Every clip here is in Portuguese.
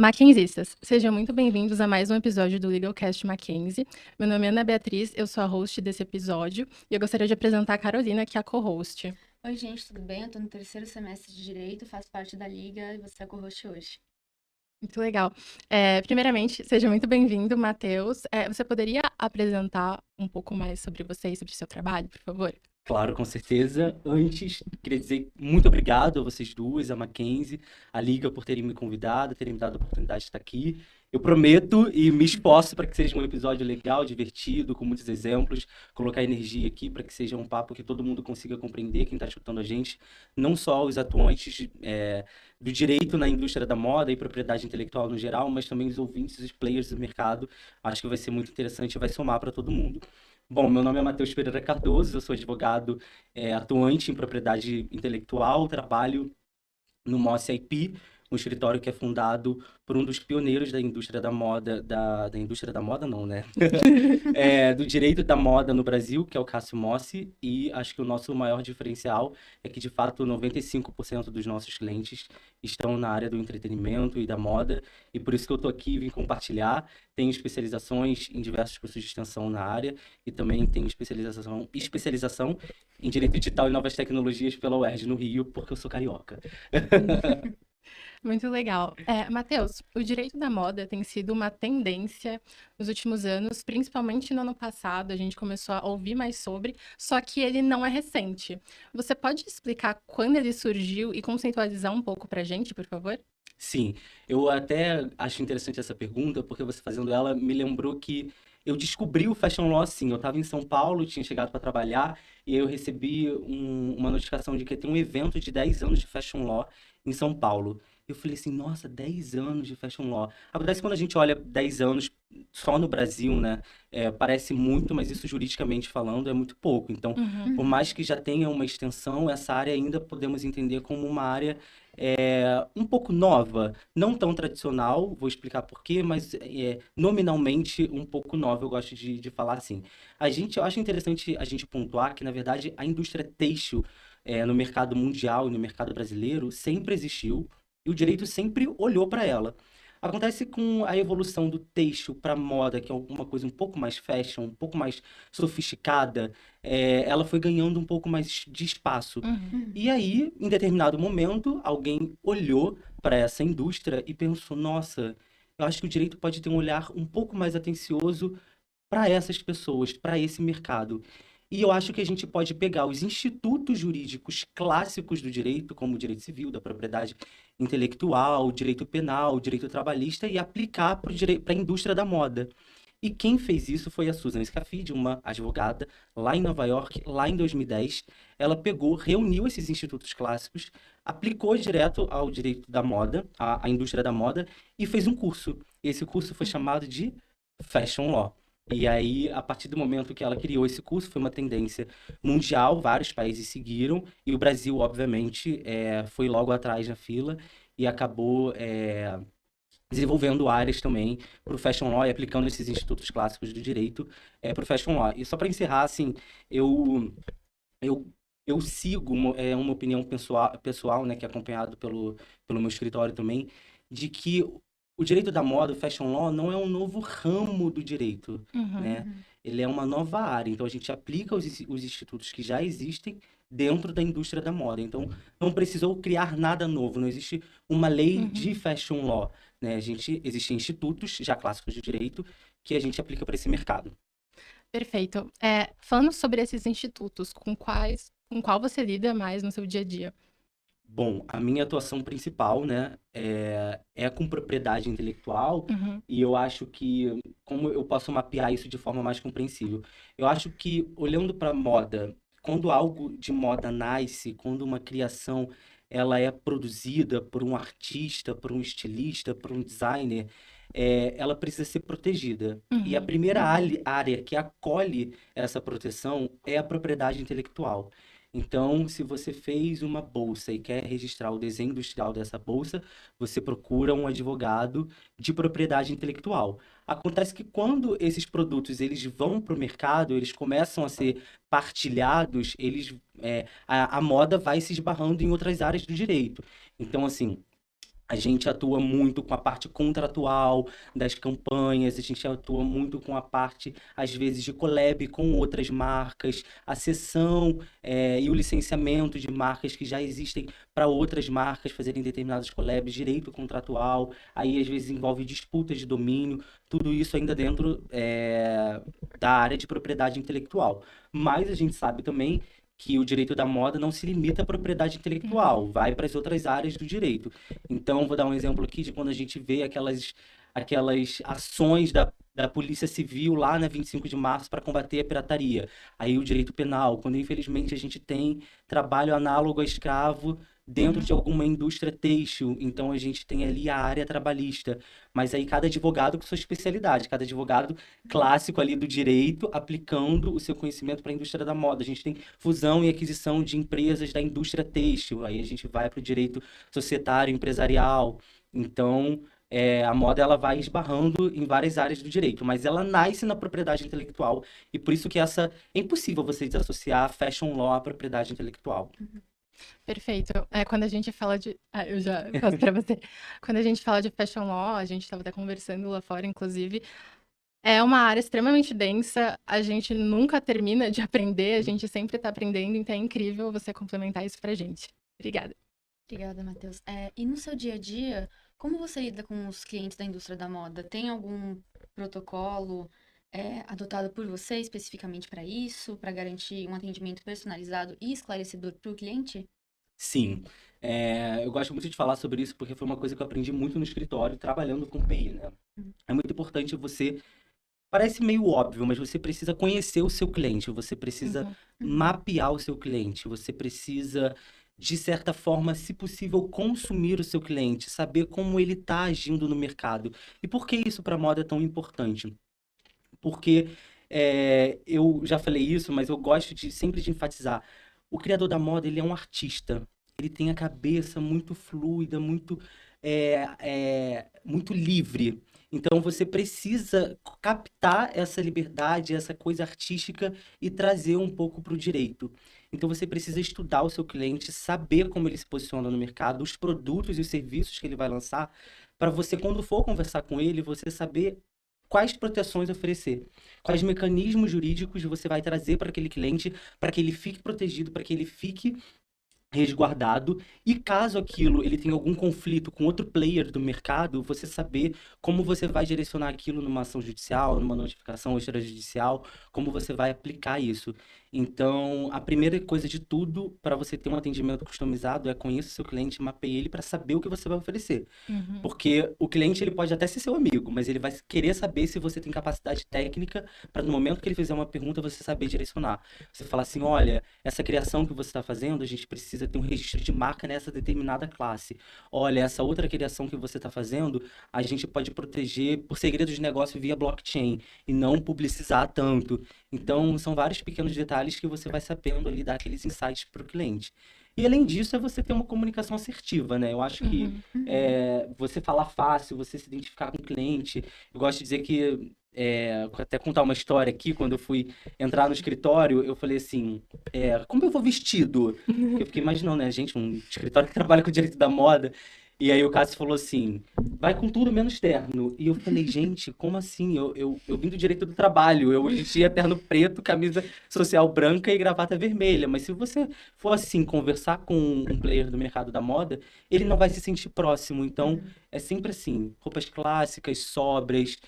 Mackenzistas, sejam muito bem-vindos a mais um episódio do LegalCast Mackenzie. Meu nome é Ana Beatriz, eu sou a host desse episódio e eu gostaria de apresentar a Carolina, que é a co-host. Oi, gente, tudo bem? Eu tô no terceiro semestre de Direito, faço parte da Liga e você é co-host hoje. Muito legal. Primeiramente, seja muito bem-vindo, Matheus. Você poderia apresentar um pouco mais sobre você e sobre o seu trabalho, por favor? Claro, com certeza. Antes, queria dizer muito obrigado a vocês duas, a Mackenzie, a Liga, por terem me convidado, terem me dado a oportunidade de estar aqui. Eu prometo e me esforço para que seja um episódio legal, divertido, com muitos exemplos, colocar energia aqui para que seja um papo que todo mundo consiga compreender, quem está escutando a gente, não só os atuantes do direito na indústria da moda e propriedade intelectual no geral, mas também os ouvintes, os players do mercado. Acho que vai ser muito interessante e vai somar para todo mundo. Bom, meu nome é Matheus Pereira Cardoso, eu sou advogado atuante em propriedade intelectual, trabalho no Moss IP, um escritório que é fundado por um dos pioneiros da indústria da moda, da indústria da moda não, né? Do direito da moda no Brasil, que é o Cássio Mossi, e acho que o nosso maior diferencial é que, de fato, 95% dos nossos clientes estão na área do entretenimento e da moda, e por isso que eu estou aqui, vim compartilhar. Tenho especializações em diversos cursos de extensão na área, e também tenho especialização em Direito Digital e Novas Tecnologias pela UERJ no Rio, porque eu sou carioca. Muito legal. Matheus, o direito da moda tem sido uma tendência nos últimos anos, principalmente no ano passado, a gente começou a ouvir mais sobre, só que ele não é recente. Você pode explicar quando ele surgiu e conceitualizar um pouco pra gente, por favor? Sim, eu até acho interessante essa pergunta, porque você fazendo ela me lembrou que eu descobri o Fashion Law assim. Eu estava em São Paulo, tinha chegado para trabalhar, e aí eu recebi uma notificação de que tem um evento de 10 anos de Fashion Law em São Paulo. Eu falei assim, nossa, 10 anos de Fashion Law. Acontece que quando a gente olha 10 anos só no Brasil, né, parece muito, mas isso juridicamente falando é muito pouco. Então, por mais que já tenha uma extensão, essa área ainda podemos entender como uma área um pouco nova, não tão tradicional, vou explicar por quê, mas nominalmente um pouco nova, eu gosto de falar assim. Eu acho interessante a gente pontuar que, na verdade, a indústria têxtil no mercado mundial e no mercado brasileiro sempre existiu e o direito sempre olhou para ela. Acontece com a evolução do têxtil para moda, que é uma coisa um pouco mais fashion, um pouco mais sofisticada, ela foi ganhando um pouco mais de espaço. E aí, em determinado momento, alguém olhou para essa indústria e pensou: nossa, eu acho que o direito pode ter um olhar um pouco mais atencioso para essas pessoas, para esse mercado. E eu acho que a gente pode pegar os institutos jurídicos clássicos do direito, como o direito civil, da propriedade intelectual, o direito penal, o direito trabalhista, e aplicar para a indústria da moda. E quem fez isso foi a Susan Scafidi, uma advogada lá em Nova York, lá em 2010. Ela pegou, reuniu esses institutos clássicos, aplicou direto ao direito da moda, à indústria da moda, e fez um curso. Esse curso foi chamado de Fashion Law. E aí, a partir do momento que ela criou esse curso, foi uma tendência mundial, vários países seguiram, e o Brasil, obviamente, foi logo atrás na fila e acabou desenvolvendo áreas também para o Fashion Law e aplicando esses institutos clássicos do direito para o Fashion Law. E só para encerrar, assim, eu, eu, eu sigo uma opinião pessoal, né, que é acompanhado pelo meu escritório também, de que o direito da moda, o Fashion Law, não é um novo ramo do direito, né? Ele é uma nova área. Então, a gente aplica os institutos que já existem dentro da indústria da moda. Então, não precisou criar nada novo. Não existe uma lei de Fashion Law, né? Existem institutos já clássicos de direito que a gente aplica para esse mercado. Perfeito. Falando sobre esses institutos, com qual você lida mais no seu dia a dia? Bom, a minha atuação principal, né, é com propriedade intelectual, e eu acho que, como eu posso mapear isso de forma mais compreensível? Eu acho que, olhando para moda, quando algo de moda nasce, quando uma criação ela é produzida por um artista, por um estilista, por um designer, ela precisa ser protegida. E a primeira área que acolhe essa proteção é a propriedade intelectual. Então, se você fez uma bolsa e quer registrar o desenho industrial dessa bolsa, você procura um advogado de propriedade intelectual. Acontece que quando esses produtos eles vão para o mercado, eles começam a ser partilhados, a moda vai se esbarrando em outras áreas do direito. Então, assim, A gente atua muito com a parte contratual das campanhas, a gente atua muito com a parte, às vezes, de collab com outras marcas, a cessão e o licenciamento de marcas que já existem para outras marcas fazerem determinados collabs, direito contratual, aí às vezes envolve disputas de domínio, tudo isso ainda dentro da área de propriedade intelectual. Mas a gente sabe também que o direito da moda não se limita à propriedade intelectual, vai para as outras áreas do direito. Então, vou dar um exemplo aqui de quando a gente vê aquelas ações da Polícia Civil lá na 25 de março para combater a pirataria. Aí o direito penal, quando infelizmente a gente tem trabalho análogo a escravo dentro de alguma indústria têxtil, então a gente tem ali a área trabalhista. Mas aí cada advogado com sua especialidade, cada advogado clássico ali do direito aplicando o seu conhecimento para a indústria da moda. A gente tem fusão e aquisição de empresas da indústria têxtil, aí a gente vai para o direito societário, empresarial. Então, a moda ela vai esbarrando em várias áreas do direito, mas ela nasce na propriedade intelectual e por isso que é impossível você desassociar fashion law à propriedade intelectual. Perfeito. Quando a gente fala de. Eu já passo para você. Quando a gente fala de fashion law, a gente estava até conversando lá fora, inclusive. É uma área extremamente densa, a gente nunca termina de aprender, a gente sempre está aprendendo, então é incrível você complementar isso pra gente. Obrigada. Obrigada, Matheus. E no seu dia a dia, como você lida com os clientes da indústria da moda? Tem algum protocolo adotado por você especificamente para isso, para garantir um atendimento personalizado e esclarecedor para o cliente? Sim. Eu gosto muito de falar sobre isso porque foi uma coisa que eu aprendi muito no escritório, trabalhando com PI, né? É muito importante você. Parece meio óbvio, mas você precisa conhecer o seu cliente, você precisa mapear o seu cliente, você precisa, de certa forma, se possível, consumir o seu cliente, saber como ele está agindo no mercado. E por que isso para a moda é tão importante? Porque eu já falei isso, mas eu gosto sempre de enfatizar. O criador da moda, ele é um artista. Ele tem a cabeça muito fluida, muito livre. Então, você precisa captar essa liberdade, essa coisa artística e trazer um pouco para o direito. Então, você precisa estudar o seu cliente, saber como ele se posiciona no mercado, os produtos e os serviços que ele vai lançar, para você, quando for conversar com ele, você saber quais proteções oferecer, quais mecanismos jurídicos você vai trazer para aquele cliente, para que ele fique protegido, para que ele fique resguardado, e caso aquilo ele tenha algum conflito com outro player do mercado, você saber como você vai direcionar aquilo numa ação judicial, numa notificação extrajudicial, como você vai aplicar isso. Então, a primeira coisa de tudo para você ter um atendimento customizado é conheça o seu cliente, mapeie ele para saber o que você vai oferecer. Porque o cliente ele pode até ser seu amigo, mas ele vai querer saber se você tem capacidade técnica para no momento que ele fizer uma pergunta você saber direcionar. Você falar assim, olha, essa criação que você está fazendo, a gente precisa ter um registro de marca nessa determinada classe. Olha, essa outra criação que você está fazendo, a gente pode proteger por segredo de negócio via blockchain e não publicizar tanto. Então, são vários pequenos detalhes que você vai sabendo ali dar aqueles insights para o cliente. E além disso, é você ter uma comunicação assertiva, né? Eu acho que você falar fácil, você se identificar com o cliente. Eu gosto de dizer que, até contar uma história aqui, quando eu fui entrar no escritório, eu falei assim, como eu vou vestido? Porque eu fiquei imaginando, né, gente, um escritório que trabalha com o direito da moda. E aí o Cássio falou assim, vai com tudo menos terno. E eu falei, gente, como assim? Eu vim do direito do trabalho, eu vestia terno preto, camisa social branca e gravata vermelha. Mas se você for assim, conversar com um player do mercado da moda, ele não vai se sentir próximo. Então, é sempre assim, roupas clássicas, sóbrias,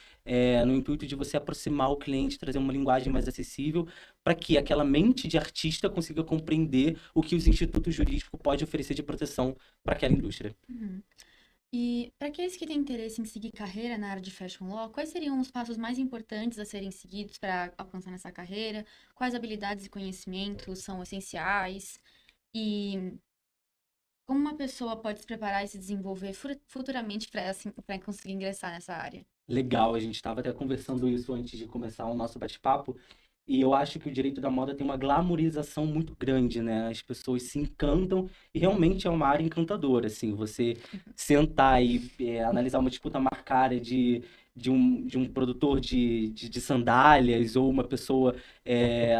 no intuito de você aproximar o cliente, trazer uma linguagem mais acessível, para que aquela mente de artista consiga compreender o que os institutos jurídicos podem oferecer de proteção para aquela indústria. E para aqueles que têm interesse em seguir carreira na área de fashion law, quais seriam os passos mais importantes a serem seguidos para alcançar nessa carreira? Quais habilidades e conhecimentos são essenciais? E como uma pessoa pode se preparar e se desenvolver futuramente para conseguir ingressar nessa área? Legal, a gente estava até conversando isso antes de começar o nosso bate-papo, e eu acho que o direito da moda tem uma glamorização muito grande, né? As pessoas se encantam, e realmente é uma área encantadora, assim, você sentar e analisar uma disputa marcária de um produtor de sandálias, ou uma pessoa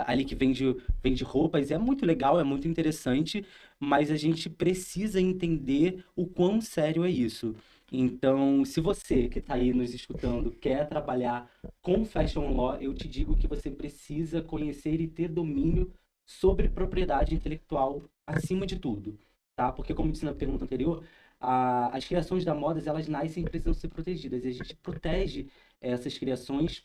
ali que vende roupas, é muito legal, é muito interessante, mas a gente precisa entender o quão sério é isso. Então, se você que está aí nos escutando quer trabalhar com Fashion Law, eu te digo que você precisa conhecer e ter domínio sobre propriedade intelectual acima de tudo, tá? Porque, como disse na pergunta anterior, as criações da moda, elas nascem e precisam ser protegidas. E a gente protege essas criações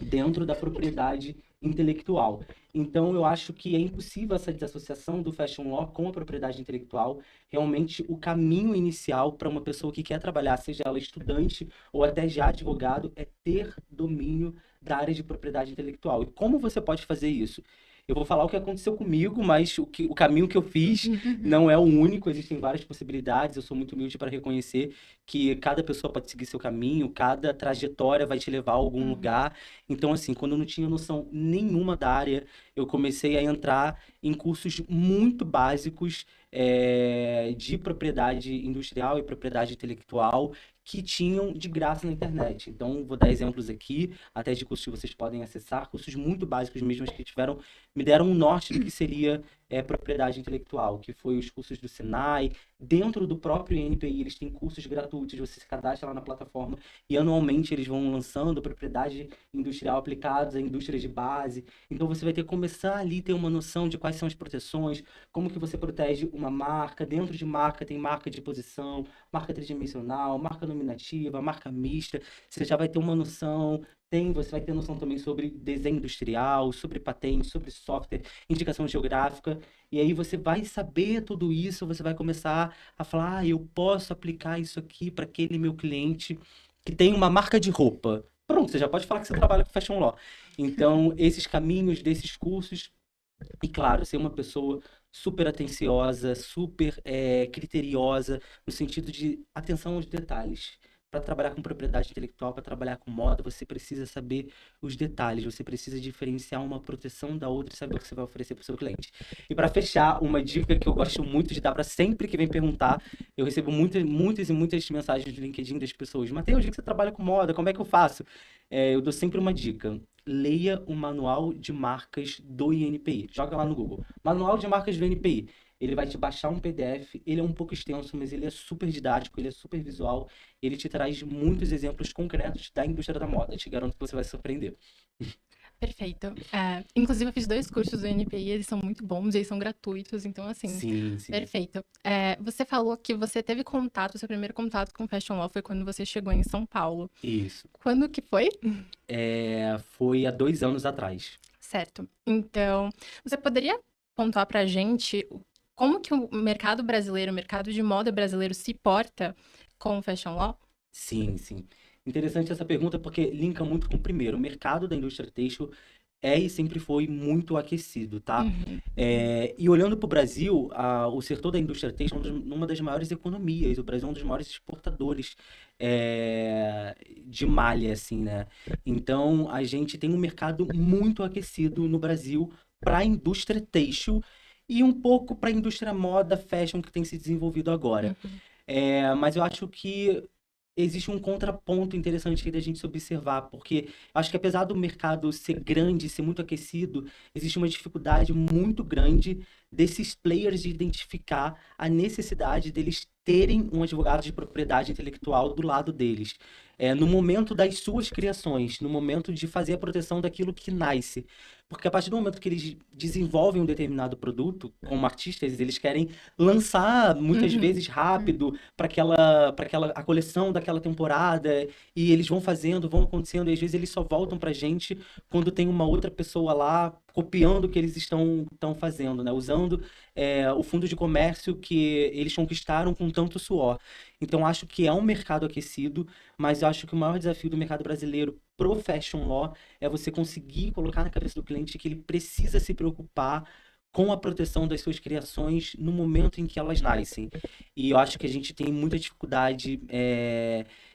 dentro da propriedade intelectual. Então, eu acho que é impossível essa desassociação do fashion law com a propriedade intelectual. Realmente, o caminho inicial para uma pessoa que quer trabalhar, seja ela estudante ou até já advogado, é ter domínio da área de propriedade intelectual. E como você pode fazer isso? Eu vou falar o que aconteceu comigo, mas o caminho que eu fiz não é o único, existem várias possibilidades. Eu sou muito humilde para reconhecer que cada pessoa pode seguir seu caminho, cada trajetória vai te levar a algum lugar. Então, assim, quando eu não tinha noção nenhuma da área, eu comecei a entrar em cursos muito básicos de propriedade industrial e propriedade intelectual que tinham de graça na internet. Então, vou dar exemplos aqui, até de cursos que vocês podem acessar, cursos muito básicos mesmo, que me deram um norte do que seria propriedade intelectual, que foi os cursos do Senai. Dentro do próprio INPI, eles têm cursos gratuitos, você se cadastra lá na plataforma e anualmente eles vão lançando propriedade industrial aplicados a indústrias de base. Então, você vai ter que começar ali a ter uma noção de quais são as proteções, como que você protege uma marca. Dentro de marca tem marca de posição, marca tridimensional, marca nominativa, marca mista. Você já vai ter uma noção. Você vai ter noção também sobre desenho industrial, sobre patente, sobre software, indicação geográfica. E aí você vai saber tudo isso, você vai começar a falar, eu posso aplicar isso aqui para aquele meu cliente que tem uma marca de roupa. Pronto, você já pode falar que você trabalha com Fashion Law. Então, esses caminhos desses cursos, e claro, ser uma pessoa super atenciosa, super criteriosa, no sentido de atenção aos detalhes. Para trabalhar com propriedade intelectual, para trabalhar com moda, você precisa saber os detalhes, você precisa diferenciar uma proteção da outra e saber o que você vai oferecer para o seu cliente. E para fechar, uma dica que eu gosto muito de dar para sempre que vem perguntar, eu recebo muitas e muitas mensagens no LinkedIn das pessoas. Mateus, que você trabalha com moda, como é que eu faço? Eu dou sempre uma dica. Leia o manual de marcas do INPI. Joga lá no Google. Manual de marcas do INPI. Ele vai te baixar um PDF, ele é um pouco extenso, mas ele é super didático, ele é super visual, ele te traz muitos exemplos concretos da indústria da moda. Te garanto que você vai se surpreender. Perfeito. Inclusive, eu fiz 2 cursos do NPI, eles são muito bons, eles são gratuitos, então, assim, Sim. perfeito. Você falou que você teve contato, seu primeiro contato com Fashion Law foi quando você chegou em São Paulo. Isso. Quando que foi? Foi há 2 anos atrás. Certo. Então, você poderia pontuar pra gente como que o mercado brasileiro, o mercado de moda brasileiro se porta com o Fashion Law? Sim. Interessante essa pergunta porque linka muito com o primeiro. O mercado da indústria têxtil e sempre foi muito aquecido, tá? E olhando para o Brasil, o setor da indústria têxtil é uma das maiores economias. O Brasil é um dos maiores exportadores de malha, assim, né? Então, a gente tem um mercado muito aquecido no Brasil para a indústria têxtil e um pouco para a indústria moda, fashion, que tem se desenvolvido agora. Mas eu acho que existe um contraponto interessante aí da gente se observar, porque acho que apesar do mercado ser grande, ser muito aquecido, existe uma dificuldade muito grande desses players de identificar a necessidade deles terem um advogado de propriedade intelectual do lado deles. No momento das suas criações, no momento de fazer a proteção daquilo que nasce. Porque a partir do momento que eles desenvolvem um determinado produto, como artistas, eles querem lançar muitas vezes rápido para a coleção daquela temporada, e eles vão fazendo, vão acontecendo, e às vezes eles só voltam pra gente quando tem uma outra pessoa lá copiando o que eles estão fazendo, né? Usando o fundo de comércio que eles conquistaram com tanto suor. Então, acho que é um mercado aquecido, mas eu acho que o maior desafio do mercado brasileiro pro Fashion Law é você conseguir colocar na cabeça do cliente que ele precisa se preocupar com a proteção das suas criações no momento em que elas nascem. E eu acho que a gente tem muita dificuldade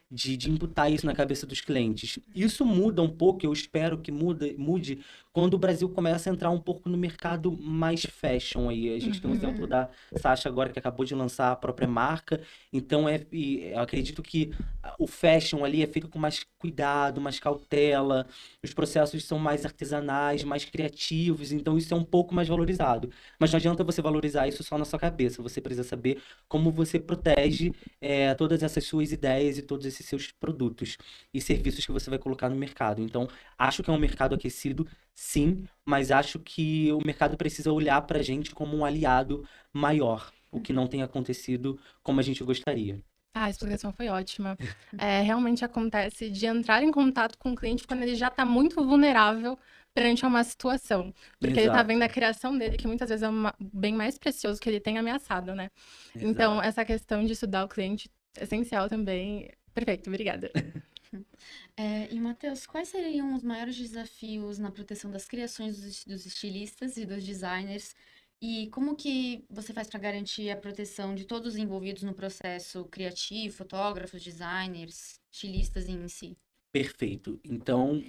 de imputar isso na cabeça dos clientes. Isso muda um pouco, eu espero que mude quando o Brasil começa a entrar um pouco no mercado mais fashion aí. A gente tem um exemplo da Sasha agora, que acabou de lançar a própria marca. Então, eu acredito que o fashion ali é feito com mais cuidado, mais cautela. Os processos são mais artesanais, mais criativos. Então, isso é um pouco mais valorizado. Mas não adianta você valorizar isso só na sua cabeça. Você precisa saber como você protege todas essas suas ideias e todos esses seus produtos e serviços que você vai colocar no mercado. Então, acho que é um mercado aquecido, sim, mas acho que o mercado precisa olhar para a gente como um aliado maior, o que não tem acontecido como a gente gostaria. A explicação foi ótima. Realmente acontece de entrar em contato com o cliente quando ele já está muito vulnerável perante a uma situação. Porque ele está Exato, vendo a criação dele, que muitas vezes é um bem mais precioso que ele tem ameaçado, né? Então, exato. essa questão de estudar o cliente é essencial também. Perfeito, obrigada. E, Matheus, quais seriam os maiores desafios na proteção das criações dos estilistas e dos designers? E como que você faz para garantir a proteção de todos os envolvidos no processo criativo, fotógrafos, designers, estilistas em si? Perfeito. Então,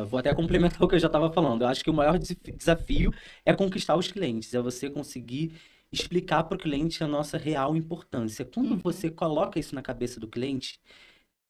vou até complementar o que eu já estava falando. Eu acho que o maior desafio é conquistar os clientes, é você conseguir explicar para o cliente a nossa real importância. Quando você coloca isso na cabeça do cliente,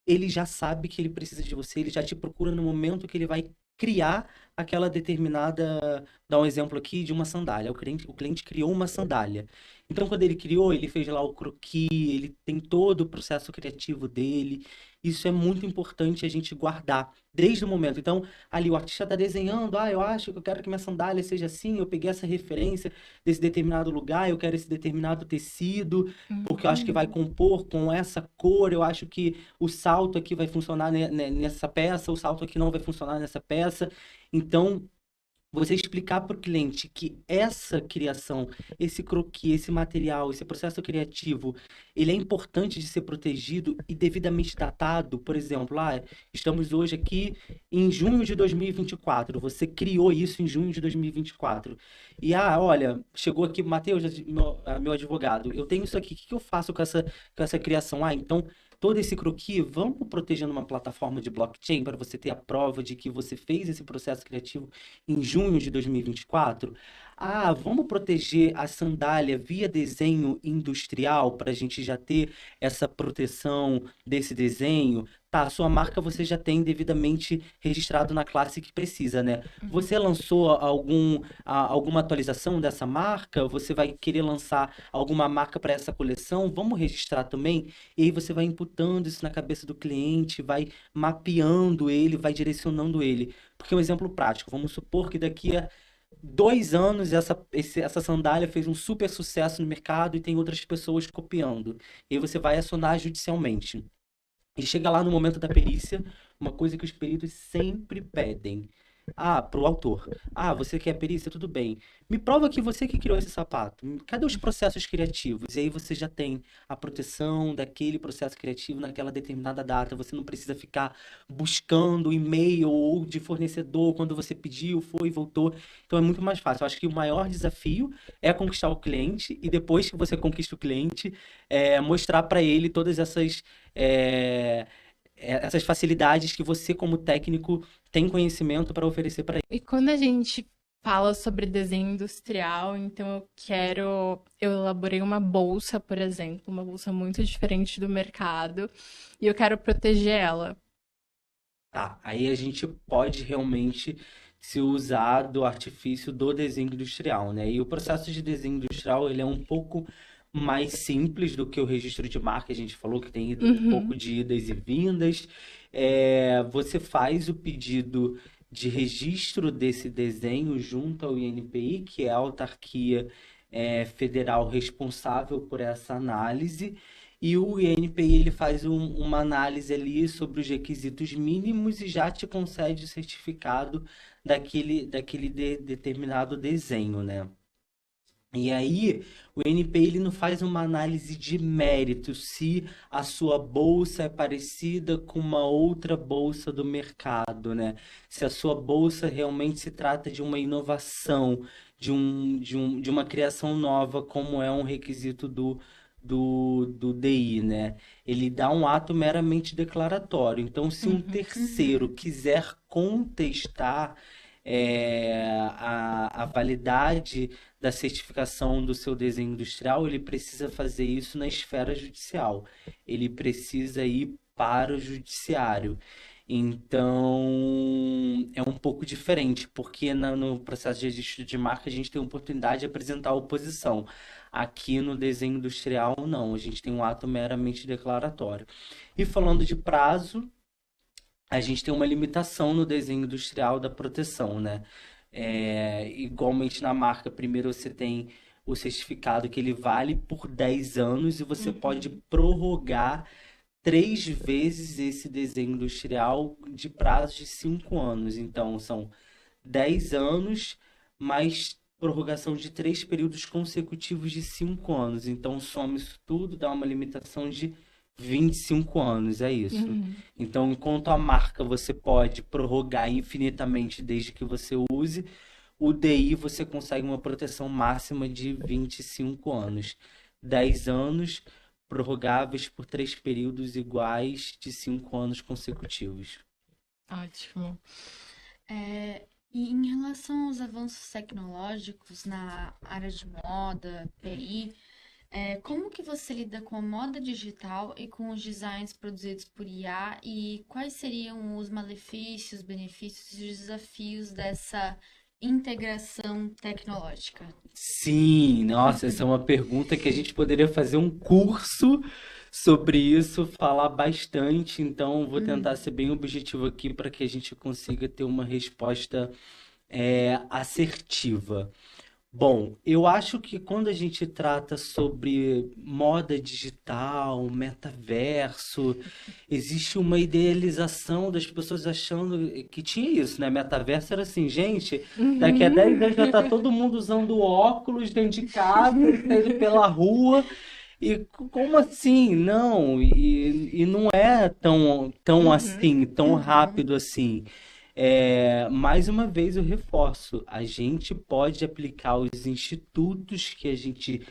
ele já sabe que ele precisa de você, ele já te procura no momento que ele vai criar aquela determinada. Dar um exemplo aqui de uma sandália. O cliente criou uma sandália. Então, quando ele criou, ele fez lá o croquis, ele tem todo o processo criativo dele. Isso é muito importante a gente guardar desde o momento. Então, ali o artista está desenhando, eu acho que eu quero que minha sandália seja assim, eu peguei essa referência desse determinado lugar, eu quero esse determinado tecido, porque eu acho que vai compor com essa cor, eu acho que o salto aqui vai funcionar nessa peça, o salto aqui não vai funcionar nessa peça. Então, você explicar para o cliente que essa criação, esse croquis, esse material, esse processo criativo, ele é importante de ser protegido e devidamente datado. Por exemplo, estamos hoje aqui em junho de 2024. Você criou isso em junho de 2024. E, olha, chegou aqui, Matheus, meu advogado, eu tenho isso aqui, o que eu faço com essa criação? Então, todo esse croquis, vamos proteger numa plataforma de blockchain para você ter a prova de que você fez esse processo criativo em junho de 2024? Vamos proteger a sandália via desenho industrial para a gente já ter essa proteção desse desenho? Tá, a sua marca você já tem devidamente registrado na classe que precisa, né? Você lançou alguma atualização dessa marca? Você vai querer lançar alguma marca para essa coleção? Vamos registrar também? E aí você vai imputando isso na cabeça do cliente, vai mapeando ele, vai direcionando ele. Porque um exemplo prático, vamos supor que daqui a 2 anos essa sandália fez um super sucesso no mercado e tem outras pessoas copiando. E aí você vai acionar judicialmente. E chega lá no momento da perícia, uma coisa que os peritos sempre pedem. Pro autor. Você quer perícia? Tudo bem. Me prova que você que criou esse sapato. Cadê os processos criativos? E aí você já tem a proteção daquele processo criativo naquela determinada data. Você não precisa ficar buscando e-mail ou de fornecedor quando você pediu, foi e voltou. Então é muito mais fácil. Eu acho que o maior desafio é conquistar o cliente e depois que você conquista o cliente, mostrar para ele todas essas facilidades que você, como técnico, tem conhecimento para oferecer para ele. E quando a gente fala sobre desenho industrial, então eu elaborei uma bolsa, por exemplo, uma bolsa muito diferente do mercado, e eu quero proteger ela. Tá, aí a gente pode realmente se usar do artifício do desenho industrial, né? E o processo de desenho industrial, ele é um pouco mais simples do que o registro de marca, a gente falou que tem um pouco de idas e vindas. Você faz o pedido de registro desse desenho junto ao INPI, que é a autarquia federal responsável por essa análise, e o INPI ele faz uma análise ali sobre os requisitos mínimos e já te concede o certificado daquele determinado desenho, né? E aí, o NPI ele não faz uma análise de mérito se a sua bolsa é parecida com uma outra bolsa do mercado, né? Se a sua bolsa realmente se trata de uma inovação, de uma criação nova, como é um requisito do DI, né? Ele dá um ato meramente declaratório. Então, se um terceiro quiser contestar a validade da certificação do seu desenho industrial, ele precisa fazer isso na esfera judicial. Ele precisa ir para o judiciário. Então, é um pouco diferente, porque no processo de registro de marca a gente tem a oportunidade de apresentar a oposição. Aqui no desenho industrial, não, a gente tem um ato meramente declaratório. E falando de prazo, a gente tem uma limitação no desenho industrial da proteção, né? Igualmente na marca, primeiro você tem o certificado que ele vale por 10 anos e você pode prorrogar 3 vezes esse desenho industrial de prazo de 5 anos. Então, são 10 anos mais prorrogação de 3 períodos consecutivos de 5 anos. Então, soma isso tudo, dá uma limitação de 25 anos, é isso. Então, enquanto a marca você pode prorrogar infinitamente desde que você use, o DI você consegue uma proteção máxima de 25 anos. 10 anos prorrogáveis por 3 períodos iguais de 5 anos consecutivos. Ótimo. E em relação aos avanços tecnológicos na área de moda, TI, como que você lida com a moda digital e com os designs produzidos por IA e quais seriam os malefícios, benefícios e desafios dessa integração tecnológica? Sim, nossa, essa é uma pergunta que a gente poderia fazer um curso sobre isso, falar bastante, então vou tentar ser bem objetivo aqui para que a gente consiga ter uma resposta assertiva. Bom, eu acho que quando a gente trata sobre moda digital, metaverso, existe uma idealização das pessoas achando que tinha isso, né? Metaverso era assim, gente, daqui a 10 anos já tá todo mundo usando óculos dentro de casa, saindo pela rua. E como assim? Não, e não é tão assim, tão rápido assim. Mais uma vez eu reforço, a gente pode aplicar os institutos que a gente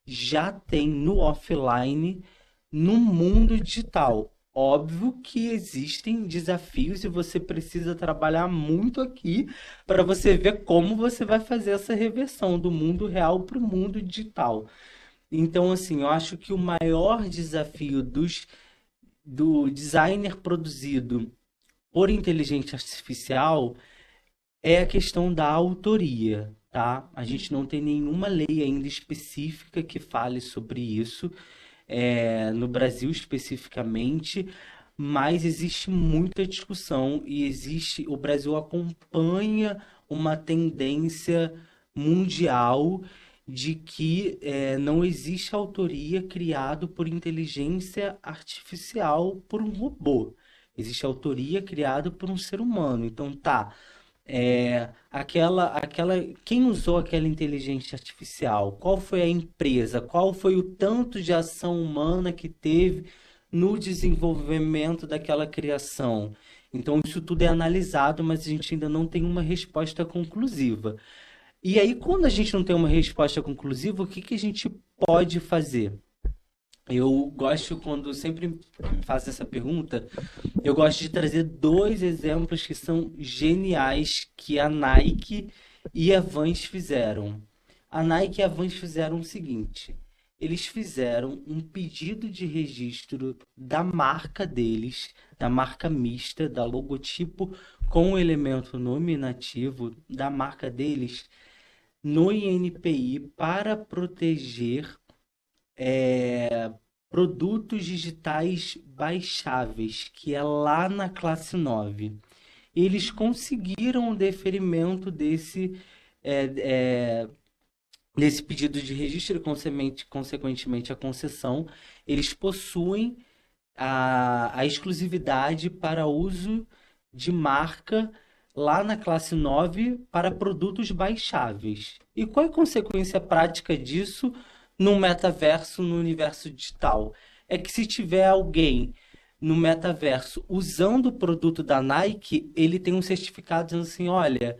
já tem no offline no mundo digital. Óbvio que existem desafios e você precisa trabalhar muito aqui para você ver como você vai fazer essa reversão do mundo real para o mundo digital. Então, assim, eu acho que o maior desafio do designer produzido por inteligência artificial é a questão da autoria, tá? A gente não tem nenhuma lei ainda específica que fale sobre isso, no Brasil especificamente, mas existe muita discussão e o Brasil acompanha uma tendência mundial de que não existe autoria criada por inteligência artificial por um robô. Existe autoria criada por um ser humano. Então tá, quem usou aquela inteligência artificial? Qual foi a empresa? Qual foi o tanto de ação humana que teve no desenvolvimento daquela criação? Então isso tudo é analisado, mas a gente ainda não tem uma resposta conclusiva. E aí, quando a gente não tem uma resposta conclusiva, o que a gente pode fazer? Eu gosto, quando sempre me faz essa pergunta, eu gosto de trazer 2 exemplos que são geniais que a Nike e a Vans fizeram. A Nike e a Vans fizeram o seguinte: eles fizeram um pedido de registro da marca deles, da marca mista, da logotipo com o elemento nominativo da marca deles no INPI para proteger produtos digitais baixáveis, que é lá na classe 9. Eles conseguiram o deferimento desse pedido de registro e, consequentemente, a concessão. Eles possuem a exclusividade para uso de marca lá na classe 9 para produtos baixáveis. E qual é a consequência prática disso no metaverso, no universo digital? É que se tiver alguém no metaverso usando o produto da Nike, ele tem um certificado dizendo assim, olha,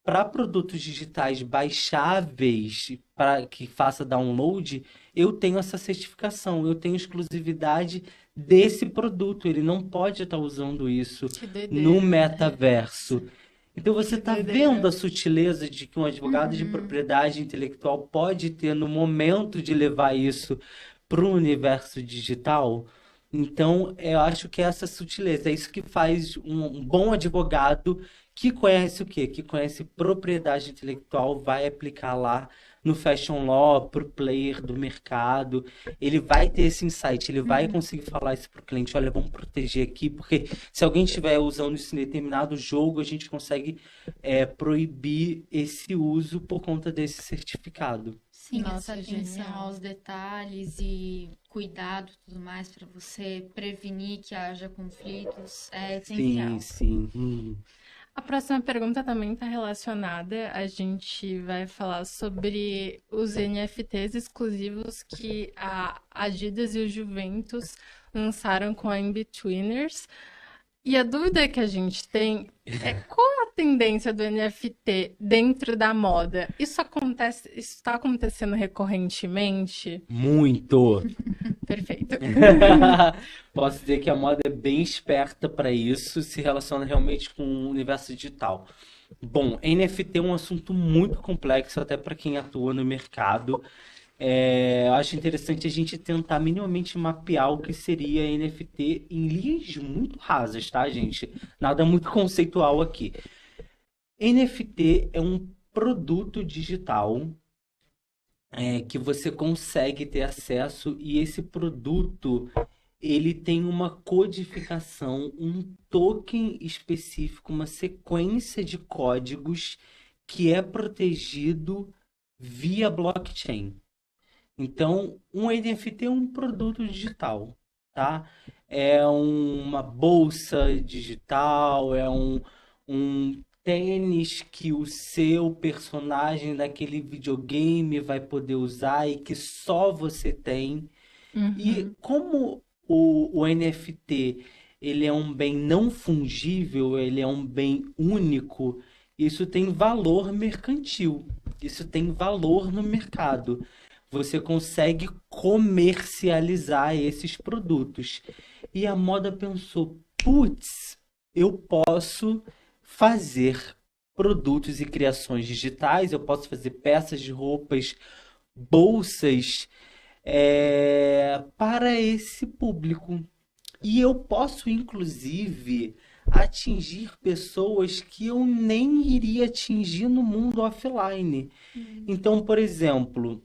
para produtos digitais baixáveis, para que faça download, eu tenho essa certificação, eu tenho exclusividade desse produto, ele não pode estar usando isso Que doideira. no metaverso. Então você Que está doideira. vendo a sutileza de que um advogado de propriedade intelectual pode ter no momento de levar isso para o universo digital? Então, eu acho que é essa sutileza, é isso que faz um bom advogado que conhece o quê? Que conhece propriedade intelectual, vai aplicar lá no Fashion Law, para o player do mercado. Ele vai ter esse insight, ele vai conseguir falar isso para o cliente: olha, vamos proteger aqui, porque se alguém estiver usando isso em determinado jogo, a gente consegue proibir esse uso por conta desse certificado. Sim, Nossa, essa atenção genial. aos detalhes e cuidado e tudo mais para você prevenir que haja conflitos é Sim, essencial. sim. A próxima pergunta também está relacionada. A gente vai falar sobre os NFTs exclusivos que a Adidas e o Juventus lançaram com a In-Betweeners. E a dúvida que a gente tem é qual é a tendência do NFT dentro da moda? Isso está acontecendo recorrentemente? Muito. Perfeito. Posso dizer que a moda é bem esperta para isso, se relaciona realmente com o universo digital. Bom, NFT é um assunto muito complexo, até para quem atua no mercado. Eu acho interessante a gente tentar minimamente mapear o que seria NFT em linhas muito rasas, tá, gente? Nada muito conceitual aqui. NFT é um produto digital que você consegue ter acesso, e esse produto ele tem uma codificação, um token específico, uma sequência de códigos que é protegido via blockchain. Então, um NFT é um produto digital, tá? É uma bolsa digital, é um tênis que o seu personagem daquele videogame vai poder usar e que só você tem. E Uhum. como o NFT ele é um bem não fungível, ele é um bem único, isso tem valor mercantil, isso tem valor no mercado. Você consegue comercializar esses produtos. E a moda pensou: putz, eu posso fazer produtos e criações digitais, eu posso fazer peças de roupas, bolsas, para esse público. E eu posso, inclusive, atingir pessoas que eu nem iria atingir no mundo offline. Então, por exemplo,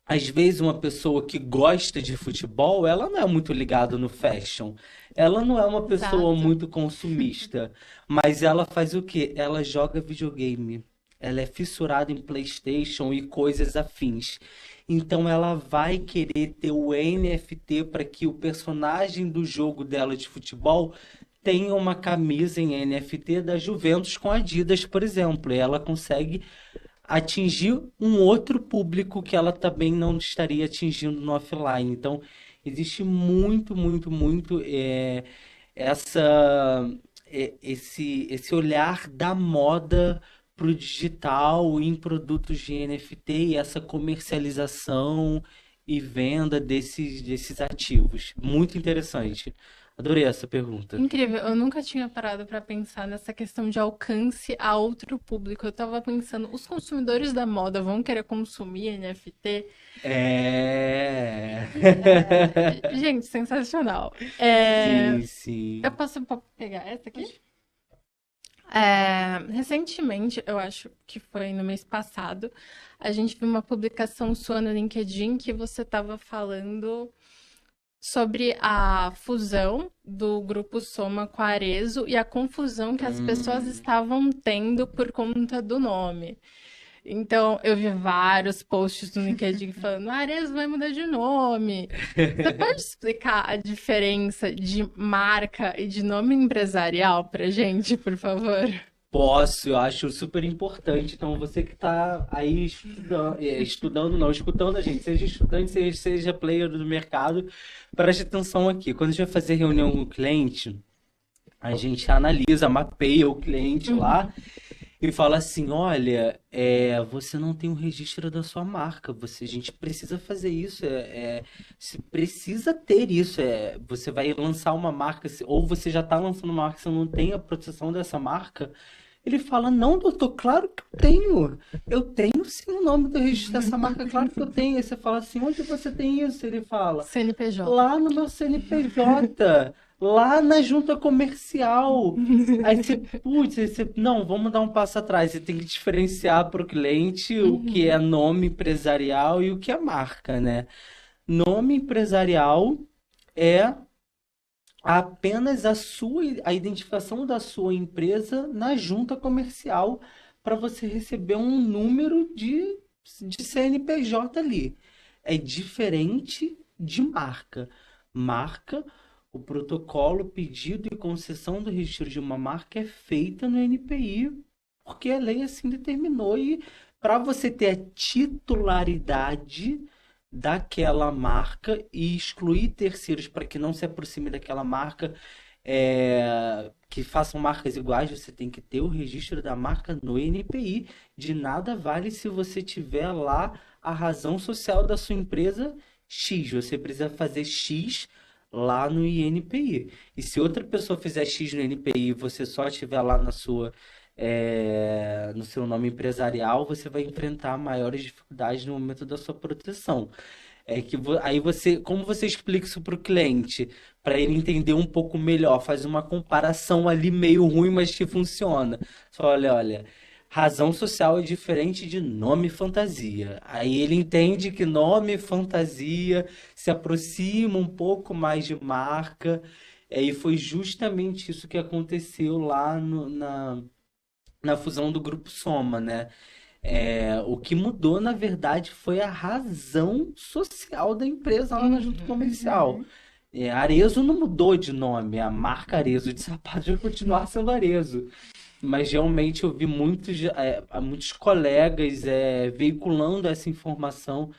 às vezes uma pessoa que gosta de futebol, ela não é muito ligada no fashion. Ela não é uma pessoa Exato. muito consumista. Mas ela faz o quê? Ela joga videogame. Ela é fissurada em PlayStation e coisas afins. Então ela vai querer ter o NFT para que o personagem do jogo dela de futebol tenha uma camisa em NFT da Juventus com Adidas, por exemplo. E ela consegue atingir um outro público que ela também não estaria atingindo no offline. Então, existe muito, muito, muito essa, esse olhar da moda para o digital em produtos de NFT e essa comercialização e venda desses ativos. Muito interessante. Adorei essa pergunta. Incrível, eu nunca tinha parado para pensar nessa questão de alcance a outro público. Eu tava pensando, os consumidores da moda vão querer consumir NFT? É. Gente, sensacional. Sim, sim. Eu posso pegar essa aqui? Recentemente, eu acho que foi no mês passado, a gente viu uma publicação sua no LinkedIn que você estava falando sobre a fusão do grupo Soma com a Arezzo e a confusão que as pessoas estavam tendo por conta do nome. Então, eu vi vários posts no LinkedIn falando: a Arezzo vai mudar de nome. Você pode explicar a diferença de marca e de nome empresarial pra gente, por favor? Posso, eu acho super importante. Então, você que está aí estudando, não, escutando a gente, seja estudante, seja player do mercado, preste atenção aqui. Quando a gente vai fazer reunião com o cliente, a gente analisa, mapeia o cliente lá e fala assim: olha, você não tem um registro da sua marca, a gente precisa fazer isso, você precisa ter isso, você vai lançar uma marca, ou você já está lançando uma marca, você não tem a proteção dessa marca, Ele fala, não, doutor, claro que eu tenho. Eu tenho sim o nome do registro dessa marca, claro que eu tenho. Aí você fala assim, onde você tem isso? Ele fala, CNPJ. lá no meu CNPJ, lá na junta comercial. Aí você, putz, aí você, não, vamos dar um passo atrás. Você tem que diferenciar para o cliente o que é nome empresarial e o que é marca, né? Nome empresarial é apenas a identificação da sua empresa na junta comercial para você receber um número de CNPJ ali. É diferente de marca. Marca, o protocolo, pedido e concessão do registro de uma marca é feita no NPI, porque a lei assim determinou. E para você ter a titularidade daquela marca e excluir terceiros para que não se aproxime daquela marca, que façam marcas iguais, você tem que ter o registro da marca no NPI. De nada vale se você tiver lá a razão social da sua empresa X. Você precisa fazer X lá no INPI. E se outra pessoa fizer X no NPI e você só estiver lá no seu nome empresarial, você vai enfrentar maiores dificuldades no momento da sua proteção. Aí como você explica isso para o cliente, para ele entender um pouco melhor, faz uma comparação ali meio ruim, mas que funciona. Você fala, olha, razão social é diferente de nome fantasia. Aí ele entende que nome fantasia se aproxima um pouco mais de marca, e foi justamente isso que aconteceu lá na fusão do Grupo Soma, né? O que mudou, na verdade, foi a razão social da empresa lá na junta comercial. Arezzo não mudou de nome, a marca Arezzo de sapatos vai continuar sendo Arezzo. Mas realmente eu vi muitos colegas veiculando essa informação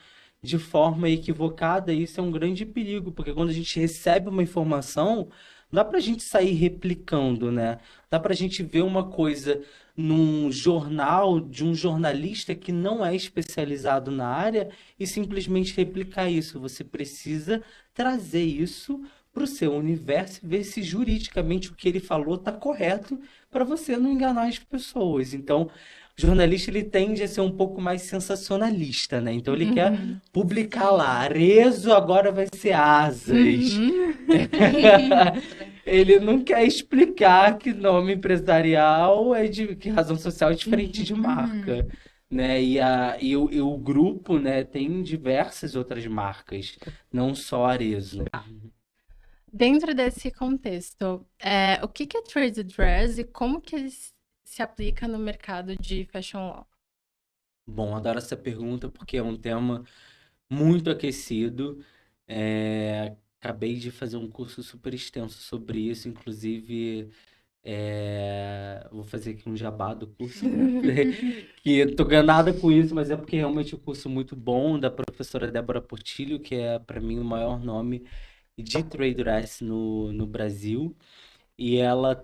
de forma equivocada, e isso é um grande perigo, porque quando a gente recebe uma informação, não dá pra gente sair replicando, né? Dá pra gente ver uma coisa num jornal de um jornalista que não é especializado na área e simplesmente replicar isso. Você precisa trazer isso para o seu universo e ver se juridicamente o que ele falou está correto para você não enganar as pessoas. Então, o jornalista ele tende a ser um pouco mais sensacionalista, né? Então ele quer publicar lá, Arezzo agora vai ser Asas. Ele não quer explicar que nome empresarial que razão social é diferente de marca, né? E o grupo, né, tem diversas outras marcas, não só Arezzo. Dentro desse contexto, o que é trade dress e como que ele se aplica no mercado de fashion law? Bom, adoro essa pergunta porque é um tema muito aquecido. Acabei de fazer um curso super extenso sobre isso, inclusive vou fazer aqui um jabá do curso, né? Que eu tô ganhando nada com isso, mas é porque realmente é um curso muito bom da professora Débora Portillo, que é para mim o maior nome de trade dress no Brasil. E ela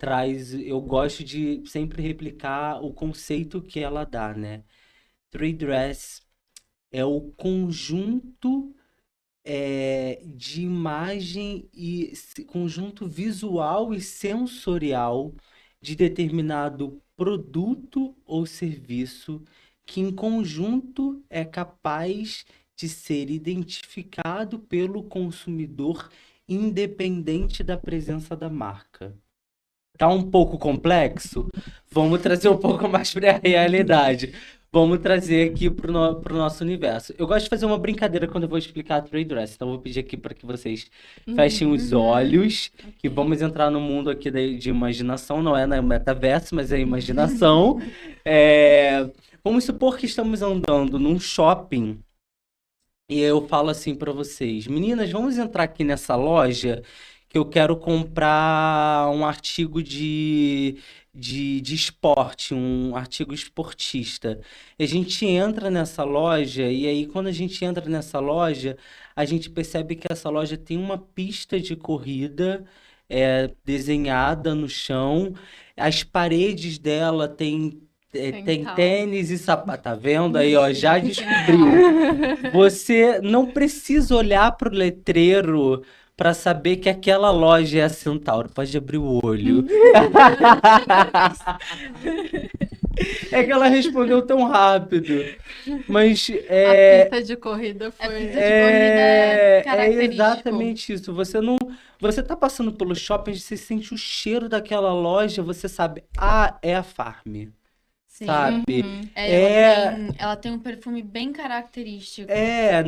eu gosto de sempre replicar o conceito que ela dá, né? Trade dress é o conjunto de imagem e conjunto visual e sensorial de determinado produto ou serviço que em conjunto é capaz de ser identificado pelo consumidor independente da presença da marca. Tá um pouco complexo? Vamos trazer um pouco mais para a realidade. Vamos trazer aqui pro nosso universo. Eu gosto de fazer uma brincadeira quando eu vou explicar a trade dress. Então, eu vou pedir aqui para que vocês fechem os olhos e vamos entrar no mundo aqui de imaginação. Não é na metaverso, mas é imaginação. Vamos supor que estamos andando num shopping e eu falo assim para vocês: meninas, vamos entrar aqui nessa loja que eu quero comprar um artigo de esporte, um artigo esportista. E a gente entra nessa loja, e aí quando a gente entra nessa loja, a gente percebe que essa loja tem uma pista de corrida desenhada no chão, as paredes dela têm tem calma. tênis e sapato. Tá vendo aí, ó? Já descobriu. Você não precisa olhar pro letreiro para saber que aquela loja é a Centauro. Pode abrir o olho. É que ela respondeu tão rápido. Mas A pista de corrida foi. pista de corrida é é característico. exatamente isso. Você tá passando pelo shopping, você sente o cheiro daquela loja, você sabe, é a Farm, Sim. sabe? Uhum. Ela tem um perfume bem característico.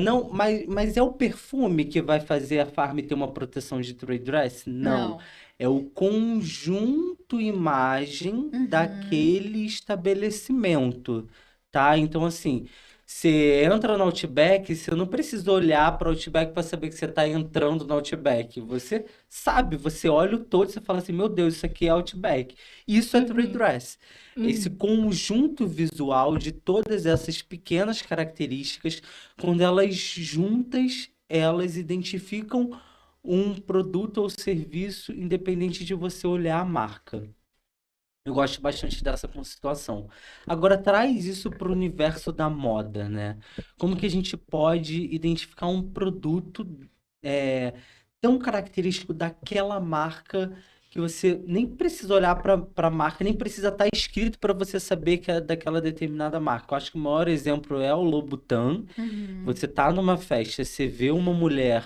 Não, mas é o perfume que vai fazer a Farm ter uma proteção de trade dress? Não. É o conjunto imagem daquele estabelecimento, tá? Então, assim, você entra no Outback, você não precisa olhar para o Outback para saber que você está entrando no Outback. Você sabe, você olha o todo e você fala assim, meu Deus, isso aqui é Outback. Isso é trade dress. Esse conjunto visual de todas essas pequenas características, quando elas juntas, elas identificam um produto ou serviço independente de você olhar a marca. Eu gosto bastante dessa situação. Agora, traz isso para o universo da moda, né? Como que a gente pode identificar um produto tão característico daquela marca que você nem precisa olhar para a marca, nem precisa estar escrito para você saber que é daquela determinada marca. Eu acho que o maior exemplo é o Louboutin. Você tá numa festa, você vê uma mulher